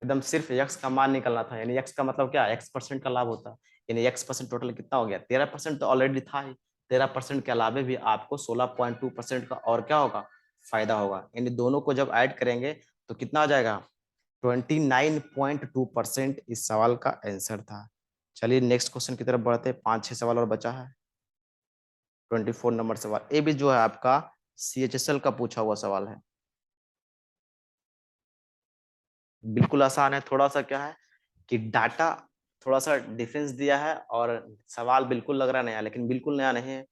एकदम सिर्फ एक्स का मान निकलना था, यानी एक्स का मतलब क्या, x% का लाभ होता है, यानी x% टोटल कितना हो गया, 13% तो ऑलरेडी था ही, 13% के अलावे भी आपको 16.2% का और क्या होगा, फायदा होगा, यानी दोनों को जब ऐड करेंगे तो कितना आ जाएगा, 29.2% इस सवाल का आंसर था। चलिए नेक्स्ट क्वेश्चन की तरफ बढ़ते हैं, 5-6 सवाल और बचा है। 24 नंबर सवाल, ये भी जो है आपका CHSL का पूछा हुआ सवाल है, बिल्कुल आसान है। थोड़ा सा क्या है कि डाटा थोड़ा सा डिफरेंस दिया है, और सवाल बिल्कुल लग रहा नया, लेकिन बिल्कुल नया नहीं है,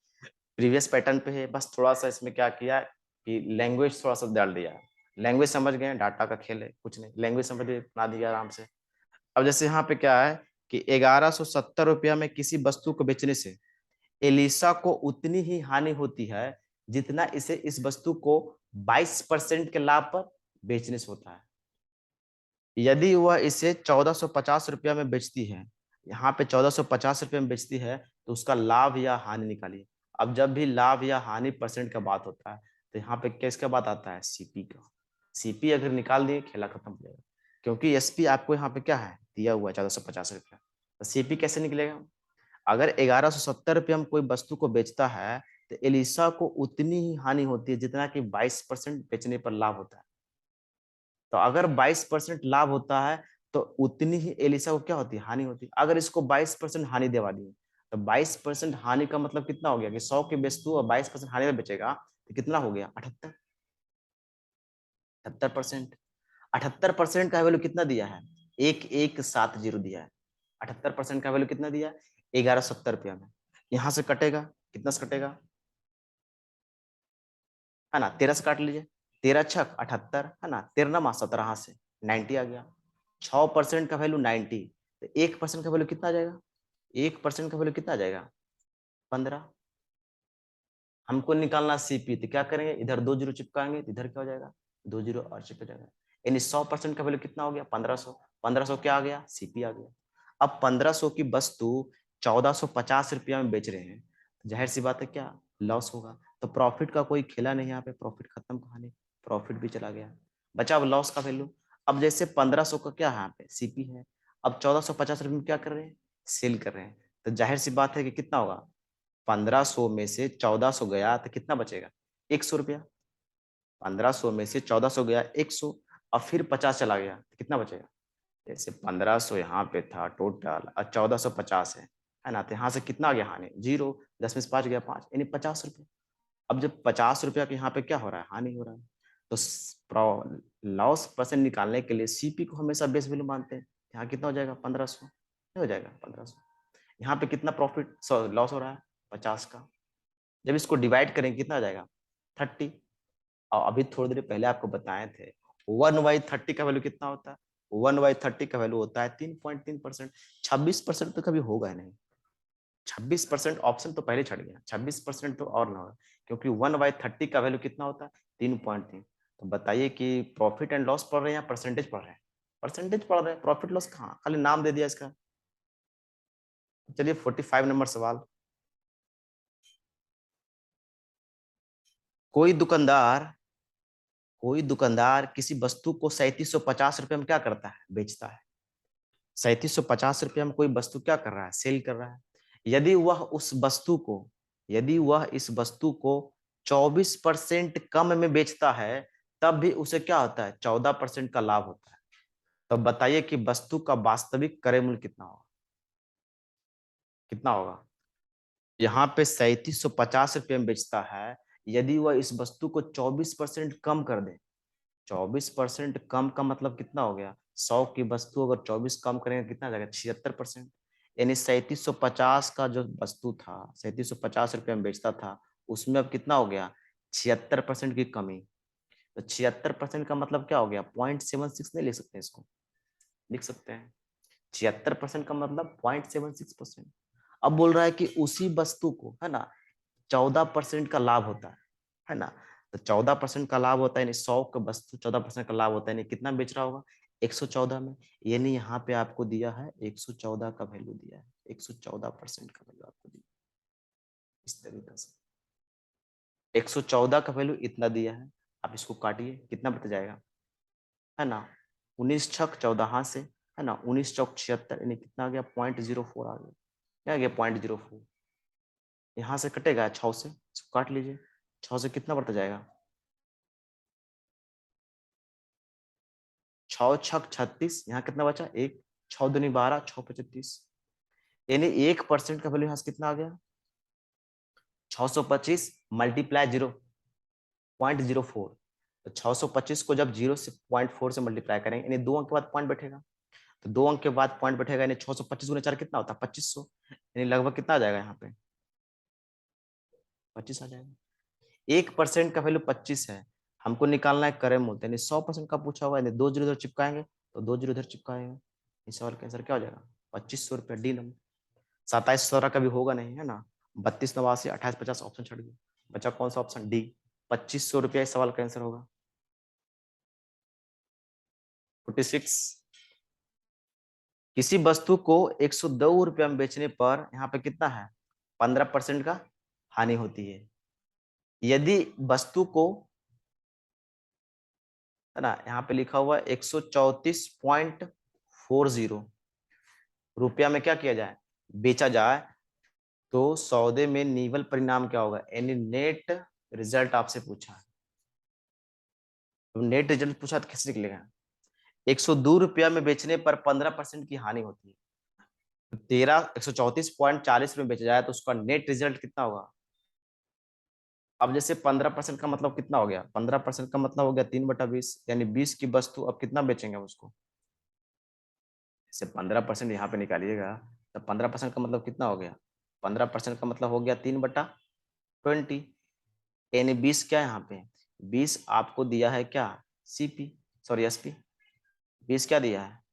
प्रीवियस पैटर्न पे है, बस थोड़ा सा इसमें क्या किया कि लैंग्वेज थोड़ा सा डाल दिया है, लैंग्वेज समझ गए, डाटा का खेल है, कुछ नहीं, लैंग्वेज समझ गए, बना दिया आराम से। अब जैसे यहाँ पे क्या है कि 1170 रुपया में किसी वस्तु को बेचने से एलिसा को उतनी ही हानि होती है जितना इसे इस वस्तु को 22% के लाभ पर बेचने से होता है। यदि वह इसे 1450 रुपया में बेचती है, यहाँ पे 1450 रुपये में बेचती है, तो उसका लाभ या हानि निकालिए। अब जब भी लाभ या हानि परसेंट का बात होता है तो यहाँ पे किसका बात आता है, सीपी का। सीपी अगर निकाल दिए खेला खत्म हो जाएगा, क्योंकि एसपी आपको यहाँ पे क्या है दिया हुआ है 1450 रुपया। तो सीपी कैसे निकलेगा, अगर 1170 रुपये में कोई वस्तु को बेचता है तो एलिसा को उतनी ही हानि होती है जितना कि 22% बेचने पर लाभ होता है। तो अगर 22% लाभ होता है तो उतनी ही एलिसा को क्या होती है, हानि होती है। अगर इसको 22% हानि दिवा दिए तो 22% हानि का मतलब कितना हो गया कि 100 की वस्तु और 22% हानि में बेचेगा तो कितना हो गया, 78। 78%, 78% का वैल्यू कितना दिया है, 1170 दिया है। 78% का वैल्यू कितना दिया, 1170 रुपया में। यहां से कटेगा, कितना से कटेगा, है ना, 13 से काट लीजिए, 13×6 = 78, है ना, 13×9 = 17 से 90 आ गया। 6% का वैल्यू 90, तो 1% का वैल्यू कितना आ जाएगा, 1% का वैल्यू कितना आ जाएगा, 15। हमको निकालना सीपी, तो क्या करेंगे, इधर 2 जीरो चिपकाएंगे तो इधर क्या हो जाएगा, 2 जीरो और चिपक जाएगा। यानी 100% का वैल्यू कितना हो गया, 1500। 1500 क्या आ गया, सीपी आ गया। अब 1500 की वस्तु 1450 रुपया में बेच रहे हैं, तो जाहिर सी बात है क्या, लॉस होगा। तो प्रॉफिट का कोई खेला नहीं, यहाँ पे प्रॉफिट खत्म, कहानी, प्रॉफिट भी चला गया, बचा अब लॉस का वैल्यू। अब जैसे 1500 का क्या है यहाँ पे सीपी है, अब 1450 रुपये में क्या कर रहे हैं, सेल कर रहे हैं, तो जाहिर सी बात है कि कितना होगा, 1500 में से 1400 गया तो कितना बचेगा, 100 रुपया। 1500 में से 1400 गया 100, और फिर 50 चला गया तो कितना बचेगा, जैसे 1500 यहाँ पे था टोटल और 1450 है ना, तो यहाँ से कितना आ गया हानि, जीरो, 10 में से 5 गया 5, यानी 50 रुपये। अब जब 50 रुपया के यहाँ पे क्या हो रहा है, हानि हो रहा है, तो लॉस परसेंट निकालने के लिए सीपी को हमेशा बेस वैल्यू मानते हैं। यहाँ कितना हो जाएगा, 1500 हो जाएगा, 1500। यहाँ पे कितना प्रॉफिट लॉस हो रहा है, 50 का। जब इसको डिवाइड करेंगे कितना आ जाएगा, 30। और अभी थोड़ी देर पहले आपको बताए थे 1/30 का वैल्यू कितना होता है, 1/30 का वैल्यू होता है 3.3%। 26% तो कभी होगा नहीं, 26% ऑप्शन तो पहले छट गया, 26% तो और ना होगा, क्योंकि 1/30 का वैल्यू कितना होता है, 3.3। तो बताइए कि प्रॉफिट एंड लॉस पढ़ रहे हैं या परसेंटेज पढ़ रहे हैं, परसेंटेज पढ़ रहे हैं, प्रॉफिट लॉस कहाँ, खाली नाम दे दिया इसका। चलिए 45 नंबर सवाल, कोई दुकानदार कोई दुकानदार किसी वस्तु को 3750 रुपये में क्या करता है, बेचता है। 3750 रुपये में कोई वस्तु क्या कर रहा है, सेल कर रहा है। यदि वह उस वस्तु को यदि वह इस वस्तु को 24% कम में बेचता है, तब भी उसे क्या होता है, 14% का लाभ होता है। तो बताइए कि वस्तु का वास्तविक क्रय मूल्य कितना होगा, कितना होगा। यहाँ पे 3750 रुपये में बेचता है, यदि वह इस वस्तु को 24% कम कर दे, 24% कम का मतलब कितना हो गया, 100 की वस्तु अगर 24 कम करेंगे कितना आ जाएगा, 76%। यानी 3750 का जो वस्तु था, 3750 रुपये में बेचता था, उसमें अब कितना हो गया, 76% की कमी। तो 76% का मतलब क्या हो गया, 0.76 नहीं लिख सकते इसको, लिख सकते हैं, 76% का मतलब 0.76%। अब बोल रहा है कि उसी वस्तु को, है ना, 14% का लाभ होता है ना, तो 14% का लाभ होता है, यानी 100 का वस्तु 14% का लाभ होता है, यानी कितना बेच रहा होगा, 114 में। यानी यहाँ पे आपको दिया है 114 का वैल्यू दिया है, 114% का वैल्यू आपको दिया इस तरीके से, 114 का वैल्यू इतना दिया है। आप इसको काटिए, कितना बच जाएगा, है ना, 19×6 = 14 हाथ से, है ना, 19×4 = 76, यानी कितना आ गया, 0.04 आ गया, क्या आ गया, 0.04। यहाँ से कटेगा 6 से, इसको काट लीजिए, 6 से कितना बढ़ता जाएगा, 6×6 = 36, यहाँ कितना बचा, 1, 6×2 = 12, 6×5 = 36, यानी 1% का वैल्यू यहाँ से कितना आ गया, 625 × 0.04। तो 625 को जब 0 से 0.4 से मल्टीप्लाई करेंगे, यानी 2 अंक के बाद पॉइंट बैठेगा, तो 2 अंक के बाद पॉइंट बैठेगा, यानी 625 × 4 कितना होता है, 2500, यानी लगभग कितना आ जाएगा, यहाँ पे 25 आ जाएगा। 1% का वैल्यू 25 है, हमको निकालना है करे मूल, यानी 100% का पूछा हुआ है, दो जीरो इधर चिपकाएंगे तो दो जीरो इधर चिपकाएंगे, इस सवाल का आंसर क्या हो जाएगा 2500 रुपया, डी नंबर। 27 कभी होगा नहीं है ना, 32 89 28 50 ऑप्शन छट गया, बचा कौन सा ऑप्शन, डी। 2500 रुपया इस सवाल का आंसर होगा। 46, किसी वस्तु को 102 रुपया में बेचने पर यहाँ पे कितना है 15% का हानि होती है। यदि वस्तु को, है ना, यहाँ पे लिखा हुआ 134.40 रुपया में क्या किया जाए, बेचा जाए, तो सौदे में निवल परिणाम क्या होगा, यानी नेट रिजल्ट आपसे पूछा है। तो नेट रिजल्ट पूछा तो कैसे निकलेगा, 102 रुपया में बेचने पर 15% की हानि होती है, तो 134.40 में बेचा जाए तो उसका नेट रिजल्ट कितना होगा। अब जैसे 15% का मतलब कितना हो गया, 15% का मतलब हो गया 3/20, यानी 20 की वस्तु अब कितना बेचेंगे उसको, जैसे 15% यहाँ पे निकालिएगा, तो 15% का मतलब कितना हो गया, 15% का मतलब हो गया 3/20, यानी 20 क्या है यहाँ पे, 20 आपको दिया है क्या, सीपी, सॉरी एसपी, 20 क्या दिया है,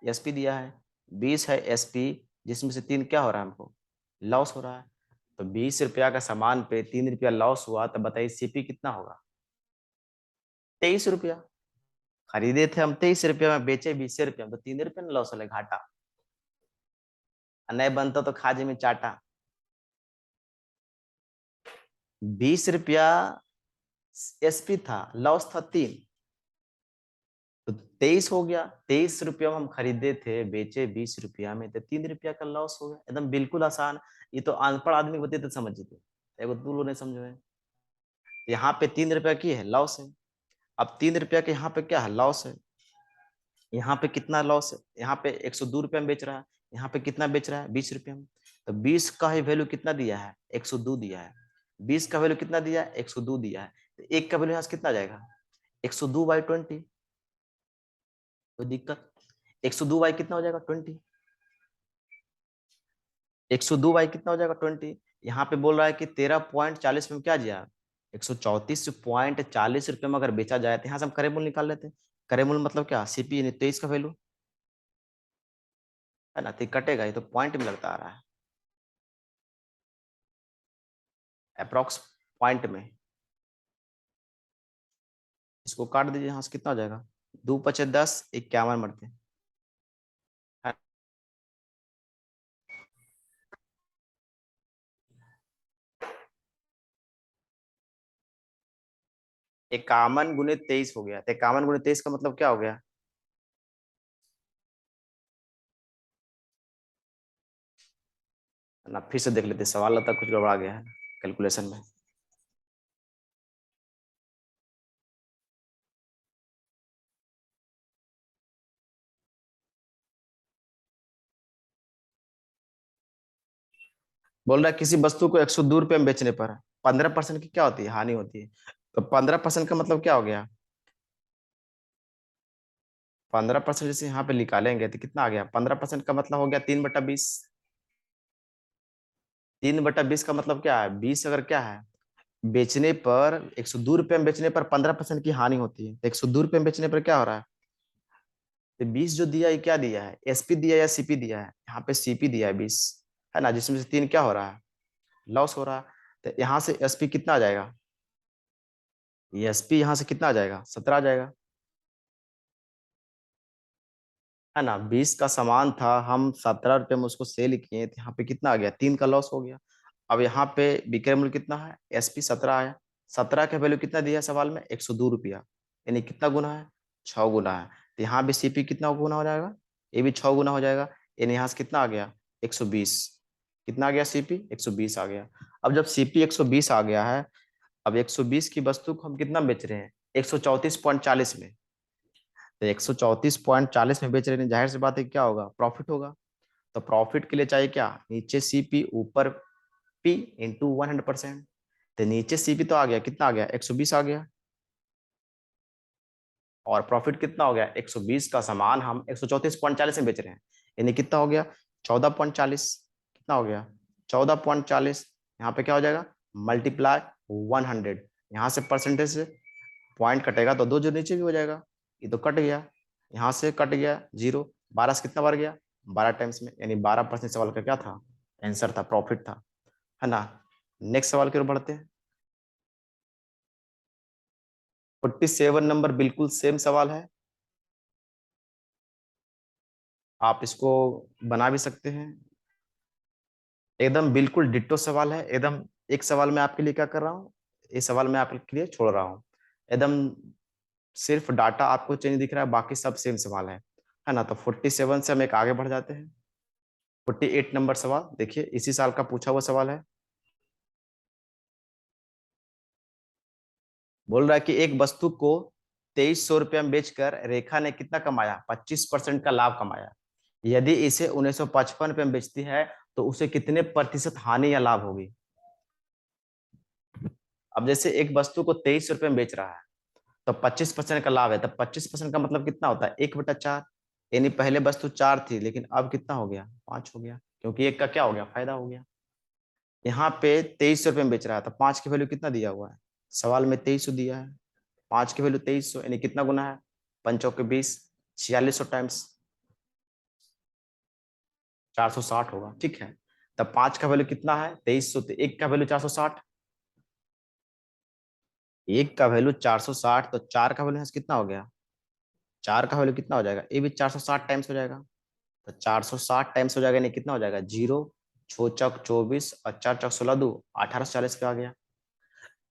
एसपी दिया है, 20 है एसपी, जिसमें से 3 क्या हो रहा है हमको, लॉस हो रहा है। तो 20 रुपया का सामान पे 3 रुपया लॉस हुआ, तो बताइए सीपी कितना होगा, 23 रुपया। खरीदे थे हम 23 रुपया में, बेचे 20 रुपया में, तो 3 रुपया ना लॉस हो, घाटा। नहीं बनता तो खाजे में चाटा। 20 रुपया एसपी था, लॉस था 3, तो 23 हो गया, 23 रुपया में हम खरीदे थे, बेचे 20 रुपया में, तो 3 रुपया का लॉस हो गया, एकदम बिल्कुल आसान। ये तो अनपढ़ आदमी होते तो समझ जेते, एगो तू लोग नहीं समझे। यहाँ पे 3 रुपया की है लॉस है, अब 3 रुपया के यहाँ पे क्या है, लॉस है। यहाँ पे कितना लॉस है, यहाँ पे 102 रुपया में बेच रहा है, यहाँ पे कितना बेच रहा है 20 रुपया में, तो 20 का ही वैल्यू कितना दिया है, 102 दिया है, 20 का वैल्यू कितना दिया है, 102 दिया है, तो एक का वैल्यू यहाँ से कितना जाएगा, 102/20, कोई दिक्कत, 102 कितना हो जाएगा 20, 102 कितना हो जाएगा 20, यहाँ पे बोल रहा है कि 13.40 में क्या दिया, 134.40 रुपये में अगर बेचा जाए, तो यहाँ से हम करे मूल निकाल लेते हैं। करे मूल मतलब क्या, सीपी यानी 23 का वैल्यू, है ना, तो कटेगा, ये तो पॉइंट में लगता आ रहा है, अप्रोक्स पॉइंट में। इसको काट दीजिए, यहाँ से कितना हो जाएगा, 2×5 = 10, 51 मरते हैं। 51 × 23 हो गया, तो 51 × 23 का मतलब क्या हो गया, ना फिर से देख लेते, सवाल लगता कुछ गड़बड़ा गया है कैलकुलेशन में। बोल रहा है किसी वस्तु को 102 रुपये में बेचने पर 15% की क्या होती है, हानि होती है, तो 15% का मतलब क्या हो गया, 15% जैसे यहाँ पे निकालेंगे तो कितना आ गया, 15% का मतलब हो गया 3/20, 3/20 का मतलब क्या है, 20 अगर क्या है, बेचने पर 102 रुपये में बेचने पर 15% की हानि होती है, तो 102 रुपये में बेचने पर क्या हो रहा है, तो 20 जो दिया है क्या दिया है, एसपी दिया है या सीपी दिया है, यहाँ पे सीपी दिया है 20, है ना, जिसमें से 3 क्या हो रहा है, लॉस हो रहा है, तो यहाँ से एसपी कितना आ जाएगा, ये एसपी यहाँ से कितना आ जाएगा, 17 आ जाएगा, है ना, 20 का सामान था, हम 17 रुपये में उसको सेल किए, तो यहाँ पे कितना आ गया, 3 का लॉस हो गया। अब यहाँ पे विक्रय मूल्य कितना है, एसपी 17 आया, 17 का वैल्यू कितना दिया है सवाल में, 102 रुपया, यानी कितना गुना है, 6 गुना है, तो यहाँ भी सीपी कितना गुना हो जाएगा, ये भी 6 गुना हो जाएगा, यानी यहाँ से कितना आ गया, 120, कितना आ गया सीपी, 120 आ गया। अब जब सीपी 120 आ गया है, अब 120 की वस्तु को हम कितना बेच रहे हैं, 134.40 में, तो 134.40 में बेच रहे हैं, जाहिर सी बात है क्या होगा, प्रॉफिट होगा। तो प्रॉफिट के लिए चाहिए क्या, नीचे सीपी ऊपर पी इंटू 100%, तो नीचे सीपी तो आ गया, कितना आ गया, 120 आ गया, और प्रॉफिट कितना हो गया, 120 का सामान हम 134.40 में बेच रहे हैं, यानी कितना हो गया, 14.40, कितना हो गया, 14.40, यहाँ पे क्या हो जाएगा, मल्टीप्लाई 100, यहाँ से परसेंटेज से पॉइंट कटेगा तो 2 जो नीचे भी हो जाएगा, ये तो कट गया, यहाँ से कट गया 0, 12 से कितना बार गया 12 टाइम्स में, यानी 12% सवाल का क्या था आंसर था, प्रॉफिट था, है ना। नेक्स्ट सवाल की ओर बढ़ते हैं। 47 नंबर बिल्कुल सेम सवाल है, आप इसको बना भी सकते हैं, एकदम बिल्कुल डिट्टो सवाल है एकदम। एक सवाल मैं आपके लिए क्या कर रहा हूँ, ये सवाल मैं आपके लिए छोड़ रहा हूँ एकदम, सिर्फ डाटा आपको चेंज दिख रहा है, बाकी सब सेम सवाल है ना। तो 47 से हम एक आगे बढ़ जाते हैं। 48 नंबर सवाल देखिए, इसी साल का पूछा हुआ सवाल है। बोल रहा है कि एक वस्तु को 2300 रुपये में बेचकर रेखा ने कितना कमाया, 25% का लाभ कमाया। यदि इसे 1955 रुपये में बेचती है तो उसे कितने प्रतिशत हानि या लाभ होगी। अब जैसे एक वस्तु को 2300 रुपये में बेच रहा है तो 25% का लाभ है, तब 25% का मतलब कितना होता है 1/4, यानी पहले वस्तु 4 थी लेकिन अब कितना हो गया 5 हो गया, क्योंकि एक का क्या हो गया फायदा हो गया। यहाँ पे 2300 रुपये में बेच रहा है तो 5 की वैल्यू कितना दिया हुआ है, सवाल में 2300 दिया है, 5 की वैल्यू 2300, यानी कितना गुना है 5 × 20, 4600 टाइम्स 460 होगा, ठीक है। तब 5 का वैल्यू कितना है 2300, तो एक का वैल्यू 460, एक का वैल्यू 460, तो 4 का वैल्यू कितना हो गया, 4 का वैल्यू कितना हो जाएगा, ये भी 460 टाइम्स हो जाएगा, तो 460 टाइम्स हो जाएगा, नहीं कितना हो जाएगा 0, 6 × 24 और 4 × 16 2 1840 पे आ गया।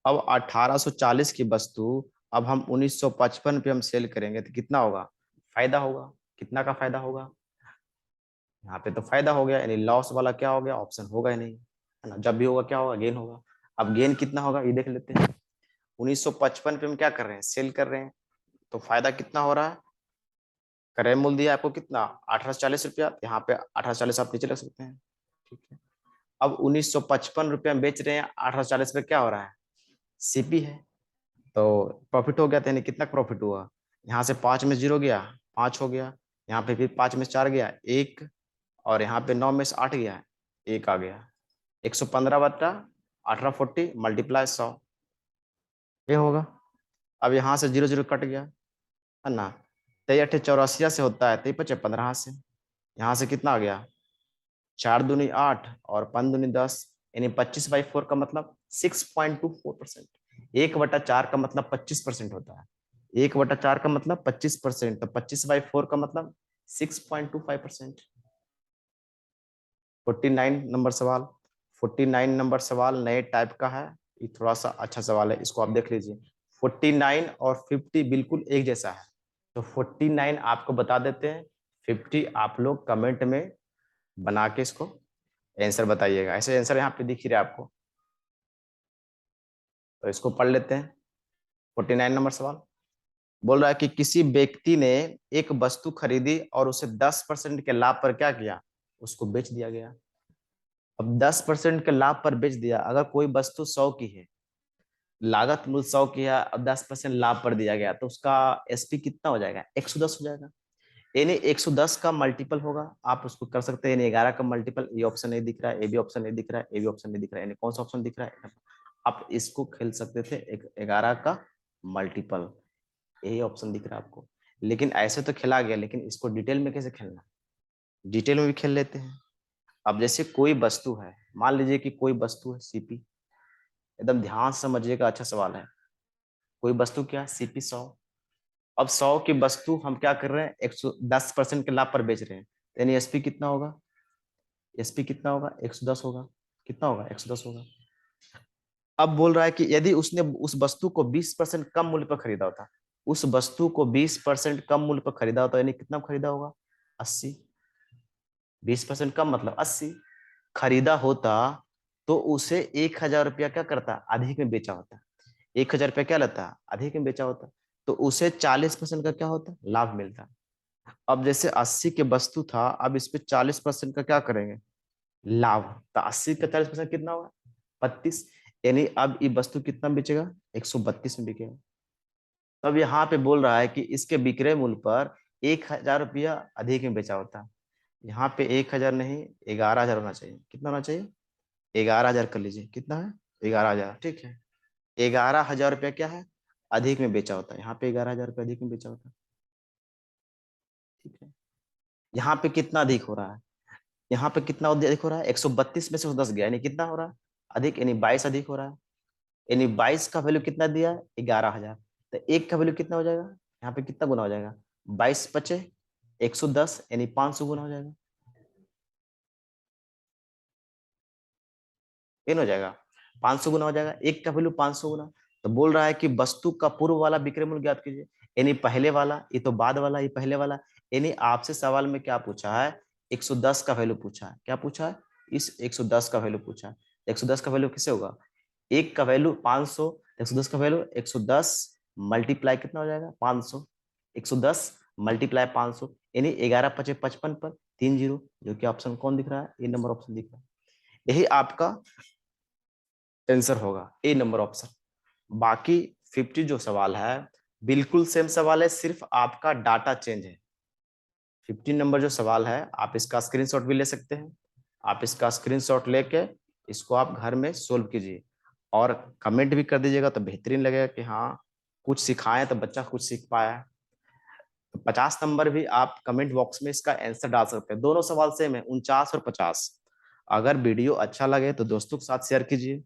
अब 1840 की वस्तु अब हम 1955 पे हम सेल करेंगे तो कितना होगा फायदा होगा, कितना का फायदा होगा, यहाँ पे तो फायदा हो गया, यानी लॉस वाला क्या हो गया ऑप्शन होगा ही नहीं, है ना। जब भी होगा क्या होगा गेन होगा। अब गेन कितना होगा ये देख लेते हैं। 1955 पे हम क्या कर रहे हैं सेल कर रहे हैं, तो फायदा कितना हो रहा है, क्रय मूल्य दिया आपको कितना 1840 रुपया, यहाँ पे 1840 आप नीचे रख सकते हैं, ठीक है। अब 1955 रुपया में बेच रहे हैं, 1840 पे क्या हो रहा है सीपी है, तो प्रॉफिट हो गया, तो यानी कितना प्रॉफिट हुआ, यहाँ से 5 में 0 गया 5 हो गया, यहाँ पे फिर 5 में 4 गया 1, और यहाँ पे 9 में से 8 गया 1 आ गया, 115/1840 मल्टीप्लाई 100, ये होगा। अब यहाँ से 0 0 कट गया, है ना। 23 से होता है 23 15 से, यहाँ से कितना आ गया 4 दूनी 8 और 5 दूनी 10, यानी 25/4 का मतलब 6.24%, 1/4 का मतलब 25% होता है, 1/4 का मतलब 25%, तो 25/4 का मतलब 6.25%। 49 नंबर सवाल, 49 नंबर सवाल नए टाइप का है, ये थोड़ा सा अच्छा सवाल है, इसको आप देख लीजिए। 49 और 50 बिल्कुल एक जैसा है, तो 49 आपको बता देते हैं, 50 आप लोग कमेंट में बना के इसको आंसर बताइएगा, ऐसे आंसर यहाँ पे दिख ही रहा है आपको, तो इसको पढ़ लेते हैं। 49 नंबर सवाल बोल रहा है कि किसी व्यक्ति ने एक वस्तु खरीदी और उसे 10% के लाभ पर क्या किया, उसको बेच दिया गया। अब 10% के लाभ पर बेच दिया, अगर कोई वस्तु 100 की है, लागत मूल्य 100 की है, अब 10% लाभ पर दिया गया, तो उसका एसपी कितना हो जाएगा 110 हो जाएगा, यानी 110 का मल्टीपल होगा, आप उसको कर सकते हैं, यानी 11 का मल्टीपल, ये ऑप्शन नहीं दिख रहा है, ए भी ऑप्शन नहीं दिख रहा है, ए भी ऑप्शन नहीं दिख रहा है, यानी कौन सा ऑप्शन दिख रहा है, आप इसको खेल सकते थे 11 का मल्टीपल, यही ऑप्शन दिख रहा है आपको। लेकिन ऐसे तो खेला गया, लेकिन इसको डिटेल में कैसे खेलना, डिटेल में भी खेल लेते हैं। अब जैसे कोई वस्तु है, मान लीजिए कि कोई वस्तु है सीपी, एकदम ध्यान से समझिएगा, अच्छा सवाल है। कोई वस्तु क्या है सीपी 100, अब 100 की वस्तु हम क्या कर रहे हैं 110% के लाभ पर बेच रहे हैं, यानी एसपी कितना होगा, एसपी कितना होगा 110 होगा, कितना होगा 110 होगा। अब बोल रहा है कि यदि उसने उस वस्तु को 20% कम मूल्य पर खरीदा होता, उस वस्तु को 20% कम मूल्य पर खरीदा होता, यानी कितना खरीदा होगा 80, 20% कम मतलब 80 खरीदा होता, तो उसे 1000 रुपया क्या करता अधिक में बेचा होता, 1000 रुपया क्या लेता अधिक में बेचा होता, तो उसे 40% का क्या होता लाभ मिलता। अब जैसे 80 के वस्तु था, अब इस पे 40% का क्या करेंगे लाभ, तो 80 का 40% कितना होगा 32, यानी अब ये वस्तु कितना में बिकेगा 132 में बिकेगा। तब यहाँ पे बोल रहा है कि इसके विक्रय मूल्य पर 1000 रुपया अधिक में बेचा होता, यहाँ पे 1000 नहीं 11,000 होना चाहिए, कितना होना चाहिए 11,000 कर लीजिए, कितना है 11,000, ठीक है। 11,000 रुपया क्या है अधिक में बेचा होता है, यहाँ पे 11,000 रुपये अधिक में बेचा होता है। ठीक है, यहाँ पे कितना अधिक हो रहा है, यहाँ पे कितना अधिक हो रहा है, 132 में से 110 गया, यानी कितना हो रहा है अधिक, यानी 22 अधिक हो रहा है। यानी 22 का वैल्यू कितना दिया है, 11,000। तो एक का वैल्यू कितना हो जाएगा, यहाँ पे कितना गुना हो जाएगा, 22 बचे 110, यानी 500 गुना हो जाएगा, इन हो जाएगा, 500 गुना हो जाएगा, एक का वैल्यू 500 गुना। तो बोल रहा है कि वस्तु का पूर्व वाला विक्रय मूल्य ज्ञात कीजिए, यानी पहले वाला, ये तो बाद वाला, ये पहले वाला। यानी आपसे सवाल में क्या पूछा है, 110 का वैल्यू पूछा है, क्या पूछा है, इस 110 का वैल्यू पूछा है। 110 का वैल्यू किससे होगा, एक का वैल्यू 500, 110 का वैल्यू 110 मल्टीप्लाई कितना हो जाएगा 500, 110 मल्टीप्लाई 500, यानी 11 पचे 55 पर 3 जीरो, जो कि ऑप्शन कौन दिख रहा है, ए नंबर ऑप्शन दिख रहा है। यही आपका आंसर होगा, ए नंबर ऑप्शन। बाकी 50 जो सवाल है बिल्कुल सेम सवाल है, सिर्फ आपका डाटा चेंज है। 15 नंबर जो सवाल है आप इसका स्क्रीनशॉट भी ले सकते हैं, आप इसका स्क्रीनशॉट लेके इसको आप घर में सोल्व कीजिए और कमेंट भी कर दीजिएगा, तो बेहतरीन लगेगा कि हाँ कुछ सिखाएं तो बच्चा कुछ सीख पाया। तो 50 नंबर भी आप कमेंट बॉक्स में इसका आंसर डाल सकते हैं, दोनों सवाल सेम है, 49 और 50। अगर वीडियो अच्छा लगे तो दोस्तों के साथ शेयर कीजिए,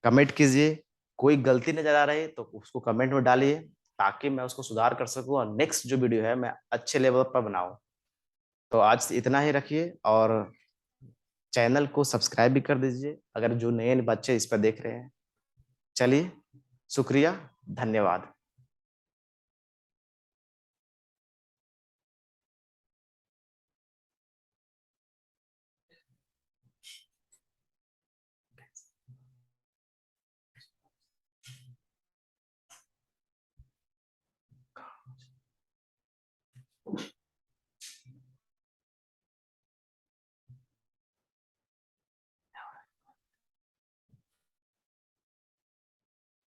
कमेंट कीजिए, कोई गलती नजर आ रही है तो उसको कमेंट में डालिए, ताकि मैं उसको सुधार कर सकूं और नेक्स्ट जो वीडियो है मैं अच्छे लेवल पर बनाऊं। तो आज इतना ही रखिए और चैनल को सब्सक्राइब भी कर दीजिए अगर जो नए बच्चे इस पर देख रहे हैं। चलिए, शुक्रिया, धन्यवाद।